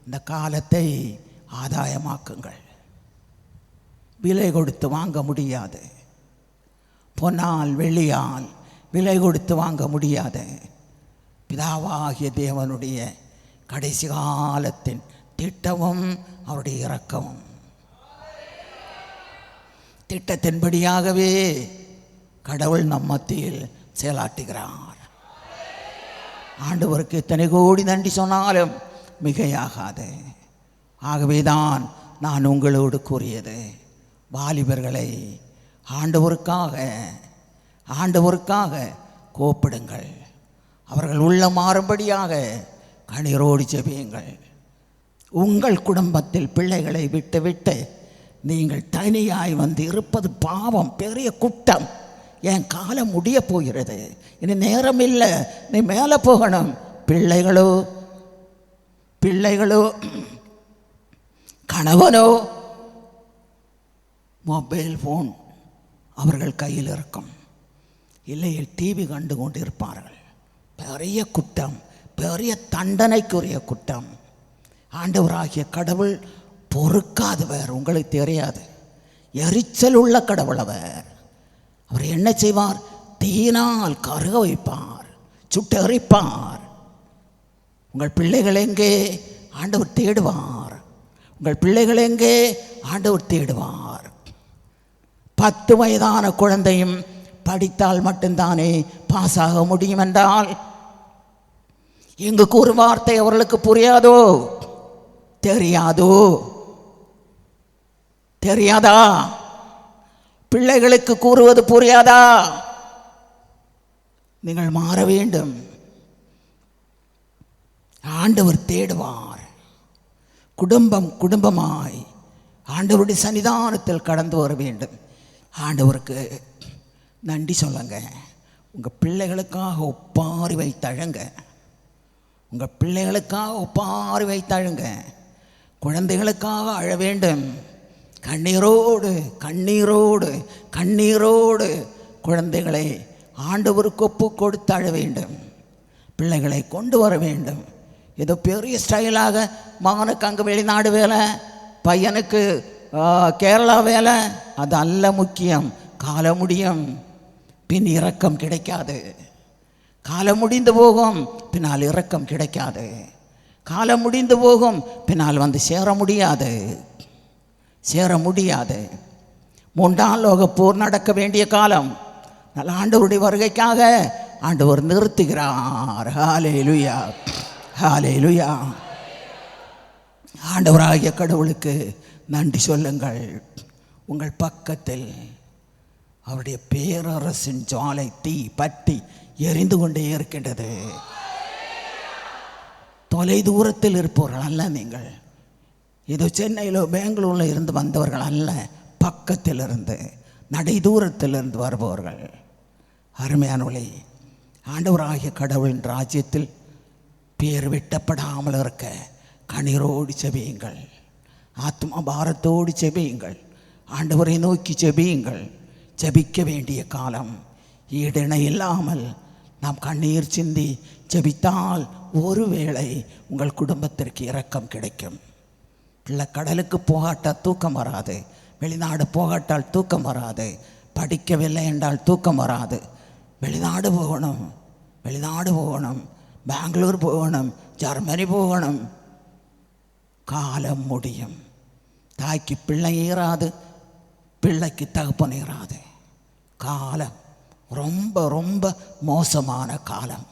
இந்த காலத்தை ஆதாயமாக்குங்கள். விலை கொடுத்து வாங்க முடியாது. பொன்னால் வெள்ளியால் விலை கொடுத்து வாங்க முடியாது. பிதாவாகிய தேவனுடைய கடைசி காலத்தின் திட்டமும் அவருடைய இரக்கமும், திட்டத்தின்படியாகவே கடவுள் நம் மத்தியில் செயலாற்றுகிறார். ஆண்டவருக்கு எத்தனை கோடி நன்றி சொன்னாலும் மிகையாகாது. ஆகவேதான் நான் உங்களோடு கூறியது, வாலிபர்களை ஆண்டவருக்காக கோப்பிடுங்கள். அவர்கள் உள்ள மாறும்படியாக கண்ணீரோடு ஜெபியுங்கள். உங்கள் குடும்பத்தில் பிள்ளைகளை விட்டு நீங்கள் தனியாய் வந்து இருப்பது பாவம், பெரிய குற்றம். என் காலம் முடிய போகிறது, இனி நேரம் இல்லை, நீ மேலே போகணும். பிள்ளைகளோ கணவனோ மொபைல் ஃபோன் அவர்கள் கையில் இருக்கும், இல்லையில் டிவி கண்டு கொண்டு இருப்பார்கள். பெரிய குற்றம், பெரிய தண்டனைக்குரிய குற்றம். ஆண்டவராகிய கடவுள் பொறுக்காதவர், உங்களுக்கு தெரியாது. எரிச்சல் உள்ள கடவுள் அவர். அவர் என்ன செய்வார்? தீயினால் கருக வைப்பார், சுட்டெரிப்பார். உங்கள் பிள்ளைகள் எங்கே? ஆண்டவர் தேடுவார். உங்கள் பிள்ளைகள் எங்கே? ஆண்டவர் தேடுவார். 10 வயதான குழந்தையும் படித்தால் மட்டும்தானே பாஸ் ஆக முடியும் என்றால், இங்கு கூறும் வார்த்தை அவர்களுக்கு புரியாதோ? தெரியாதா? பிள்ளைகளுக்கு கூறுவது புரியாதா? நீங்கள் மாற வேண்டும். ஆண்டவர் தேடுவார். குடும்பமாய் ஆண்டவருடைய சன்னிதானத்தில் கடந்து வர வேண்டும். ஆண்டவருக்கு நன்றி சொல்லுங்க. உங்கள் பிள்ளைகளுக்காக ஒப்பாரி வைத்தழுங்க. உங்கள் பிள்ளைகளுக்காக ஒப்பாரி வைத்தழுங்க. குழந்தைகளுக்காக அழ வேண்டும். கண்ணீரோடு குழந்தைகளை ஆண்டவருக்கு ஒப்பு கொடுத்து அழ வேண்டும். பிள்ளைகளை கொண்டு வர வேண்டும். ஏதோ பெரிய ஸ்டைலாக மகனுக்கு அங்கே வெளிநாடு வேலை, பையனுக்கு கேரளா வேலை, அது அல்ல முக்கியம். காலம் முடியும், பின் இரக்கம் கிடைக்காது. காலம் முடிந்து போகும், பின்னால் இரக்கம் கிடைக்காது. காலம் முடிந்து போகும், பின்னால் வந்து சேர முடியாது. 3ஆம் லோக போர் நடக்க வேண்டிய காலம். நல்ல ஆண்டவருடைய வருகைக்காக ஆண்டவர் நிறுத்துகிறார். ஹல்லேலூயா, ஹல்லேலூயா. ஆண்டவராகிய கடவுளுக்கு நன்றி சொல்லுங்கள். உங்கள் பக்கத்தில் அவருடைய பேரரசின் ஜுவாலை தீ பற்றி எரிந்து கொண்டே இருக்கின்றது. தொலை தூரத்தில் இருப்பவர்கள் அல்ல நீங்கள். ஏதோ சென்னையிலோ பெங்களூரில் இருந்து வந்தவர்கள் அல்ல, பக்கத்தில் இருந்து நடை தூரத்தில் இருந்து வருபவர்கள். அருமையானவர்களே, ஆண்டவராகிய கடவுளின் ராஜ்யத்தில் பேர் வெட்டப்படாமல் இருக்க கண்ணீரோடு செபியுங்கள். ஆத்மா பாரத்தோடு செபியுங்கள். ஆண்டவரை நோக்கி செபியுங்கள். ஜெபிக்க வேண்டிய காலம். ஈடிணை இல்லாமல் நாம் கண்ணீர் சிந்தி ஜெபித்தால் ஒருவேளை உங்கள் குடும்பத்திற்கு இரக்கம் கிடைக்கும். பிள்ளை கடலுக்கு போகாட்டால் தூக்கம் வராது, வெளிநாடு போகாட்டால் தூக்கம் வராது, படிக்கவில்லை என்றால் தூக்கம் வராது. வெளிநாடு போகணும், பெங்களூர் போகணும், ஜெர்மனி போகணும். காலம் முடியும். தாய்க்கு பிள்ளை ஏறாது, பிள்ளைக்கு தகப்பன் ஏறாது. காலம் ரொம்ப ரொம்ப மோசமான காலம்.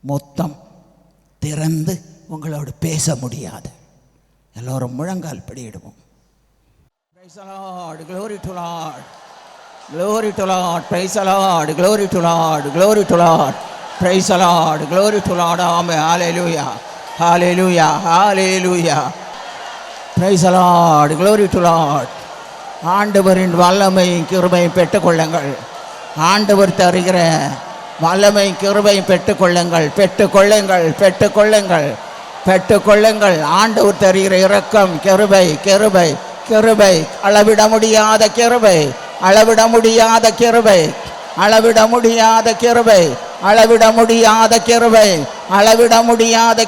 மொத்தம் திறந்து உங்களோடு பேச முடியாது. எல்லோரும் முழங்கால் படியிடுவோம். Praise the Lord, glory to Lord, glory to Lord, praise the Lord, glory to Lord, glory to Lord, praise the Lord, glory to Lord, amen, hallelujah, hallelujah, hallelujah, praise the Lord, glory to Lord. ஆண்டவரின் வல்லமையும் கிருபையும் பெற்றுக்கொள்ளுங்கள். ஆண்டவர் தருகிற வல்லமையும் கிருபையும் பெற்றுக்கொள்ளுங்கள். ஆண்டவர் தருகிற இரக்கம், கிருபை, அளவிட முடியாத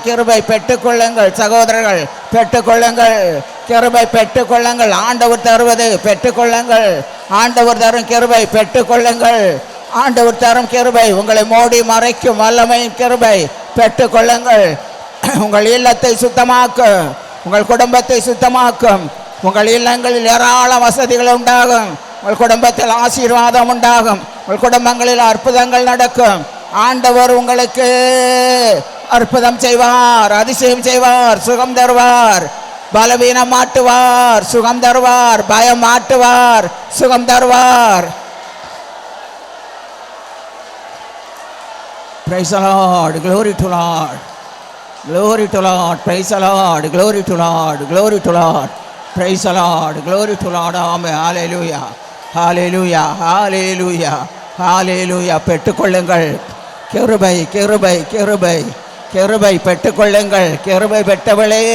கிருபை பெற்றுக்கொள்ளுங்கள். சகோதரர்கள் பெற்றுக்கொள்ளுங்கள், கிருபை பெற்றுக்கொள்ளுங்கள். ஆண்டவர் தருவது பெற்றுக்கொள்ளுங்கள். ஆண்டவர் தரும் கிருபை பெற்றுக்கொள்ளுங்கள். ஆண்டவர் தரும் கிருபை உங்களை மூடி மறைக்கும் வல்லமையின் கிருபை பெற்றுக்கொள்ளுங்கள். உங்கள் இல்லத்தை சுத்தமாக்கும், உங்கள் குடும்பத்தை சுத்தமாக்கும். உங்கள் இல்லங்களில் ஏராள வசதிகள் உண்டாகும். உங்கள் குடும்பத்தில் ஆசீர்வாதம் உண்டாகும். உங்கள் குடும்பங்களில் அற்புதங்கள் நடக்கும். ஆண்டவர் உங்களுக்கு அற்புதம் செய்வார், அதிசயம் செய்வார், சுகம் தருவார், பலவீனம் மாட்டுவார், சுகம் தருவார், பயம் மாட்டுவார், சுகம் தருவார். Praise the Lord, glory to Lord, glory to Lord, praise the Lord, glory to Lord, glory to Lord, Praise the Lord. Glory to Lord. Amen. Hallelujah. Hallelujah. Hallelujah. Hallelujah. பெற்றுக்கொள்ளுங்கள். கிருபை கிருபை கிருபை கிருபை பெற்றுக்கொள்ளுங்கள். கிருபை பெற்றவளே,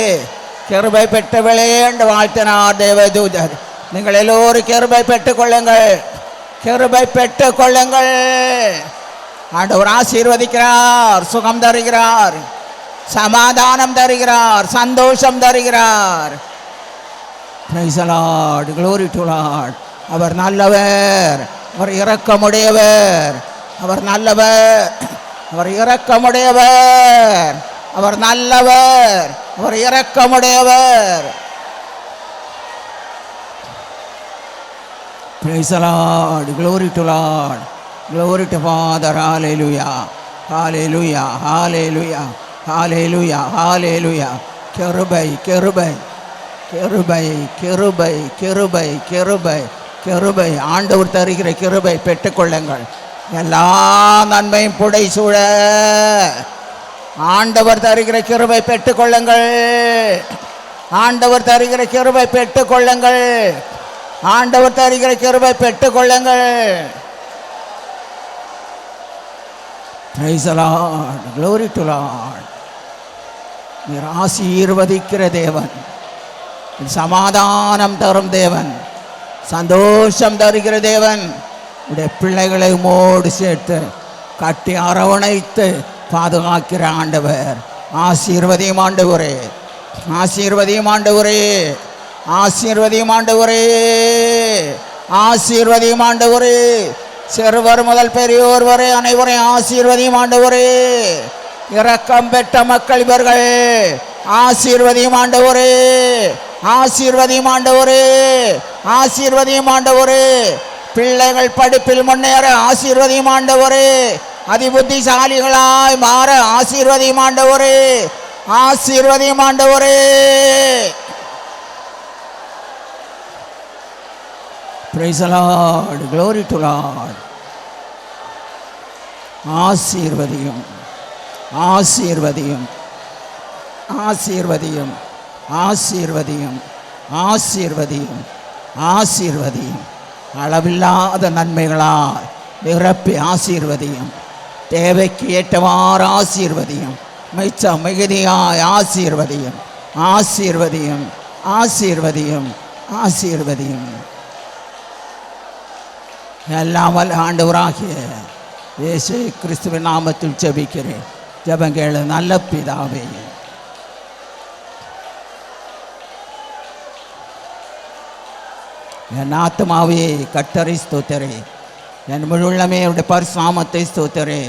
கிருபை பெற்றவளே என்று வாழ்த்தினார் தேவதூதர். நீங்கள் எல்லோரும் கிருபை பெற்றுக்கொள்ளுங்கள். கிருபை பெற்றுக்கொள்ளுங்கள். ஆண்டவர் ஆசீர்வதிக்கிறார், சுகம் தருகிறார், சமாதானம் தருகிறார், சந்தோஷம் தருகிறார். Praise the Lord. Glory to Lord. அவர் நல்லவர், அவர் இரக்கமுடையவர், அவர் நல்லவர், அவர் இரக்கமுடையவர், அவர் நல்லவர், அவர் இரக்கமுடையவர். Praise the Lord. Glory to Lord. Glory to Father. Hallelujah. Hallelujah. Hallelujah. Hallelujah. Hallelujah. கிருபை கிருபை கிருபை கிருபை கிருபை கிருபை கிருபை ஆண்டவர் தருகிற கிருபை பெற்றுக்கொள்ளுங்கள். எல்லா நன்மையும் புடை சூழ ஆண்டவர் தருகிற கிருபை பெற்றுக்கொள்ளுங்கள். ஆண்டவர் தருகிற கிருபை பெற்றுக்கொள்ளுங்கள். ஆண்டவர் தருகிற கிருபை பெற்றுக்கொள்ளுங்கள். Praise the Lord. Glory to Lord. நீர் ஆசீர்வதிக்கிற தேவன், சமாதானம் தரும் தேவன், சந்தோஷம் தருகிற தேவன். உடைய பிள்ளைகளை உமோடு சேர்த்து கட்டி அரவணைத்து பாதுகாக்கிற ஆண்டவர். ஆசீர்வதியும் ஆண்டவரே, ஆசீர்வதியும் ஆண்டவரே, ஆசீர்வதியும் ஆண்டவரே, ஆசீர்வதியும் ஆண்டவரே. சிறுவர் முதல் பெரியோர் வரை அனைவரையும் ஆசீர்வதியும் ஆண்டவரே. இரக்கம் பெற்ற மக்கள் இவர்கள். ஆசீர்வதியும் ஆண்டவரே, ஆசீர்வதியும் ஆண்டவரே, ஆசீர்வதியும் ஆண்டவரே. பிள்ளைகள் படிப்பில் முன்னேற ஆசீர்வதியும் ஆண்டவரே. அதிபுத்திசாலிகளாய் மாற ஆசீர்வதியும் ஆண்டவரே, ஆசீர்வதியும் ஆண்டவரே. Praise the Lord. Glory to Lord. ஆசீர்வதியும் ஆசீர்வதியும் ஆசீர்வதியும் ஆசீர்வதியும் ஆசீர்வதியும் ஆசீர்வதியும் அளவில்லாத நன்மைகளால் நிரப்பி ஆசீர்வதியும். தேவைக்கு ஏற்றவாறு ஆசீர்வதியும். மிச்சம் மிகுதியாய் ஆசீர்வதியும். ஆசீர்வதியும் ஆசீர்வதியும் ஆசீர்வதியும். எல்லாம் வல்ல ஆண்டவராகிய இயேசு கிறிஸ்துவின் நாமத்தில் ஜெபிக்கிறேன். ஜெபங்கேளு நல்ல பிதாவே. என் ஆத்மாவே கர்த்தரை ஸ்தோத்திரே, என் முழுள்ளமே அவருடைய பரிசுநாமத்தை ஸ்தோத்திரே.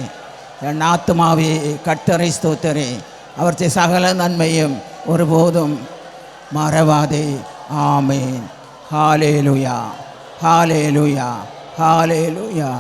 என் ஆத்மாவே கர்த்தரை ஸ்தோத்திரே, அவருடைய சகல நன்மையும் ஒருபோதும் மறவாதே. ஆமென். ஹல்லேலூயா, ஹல்லேலூயா, ஹல்லேலூயா.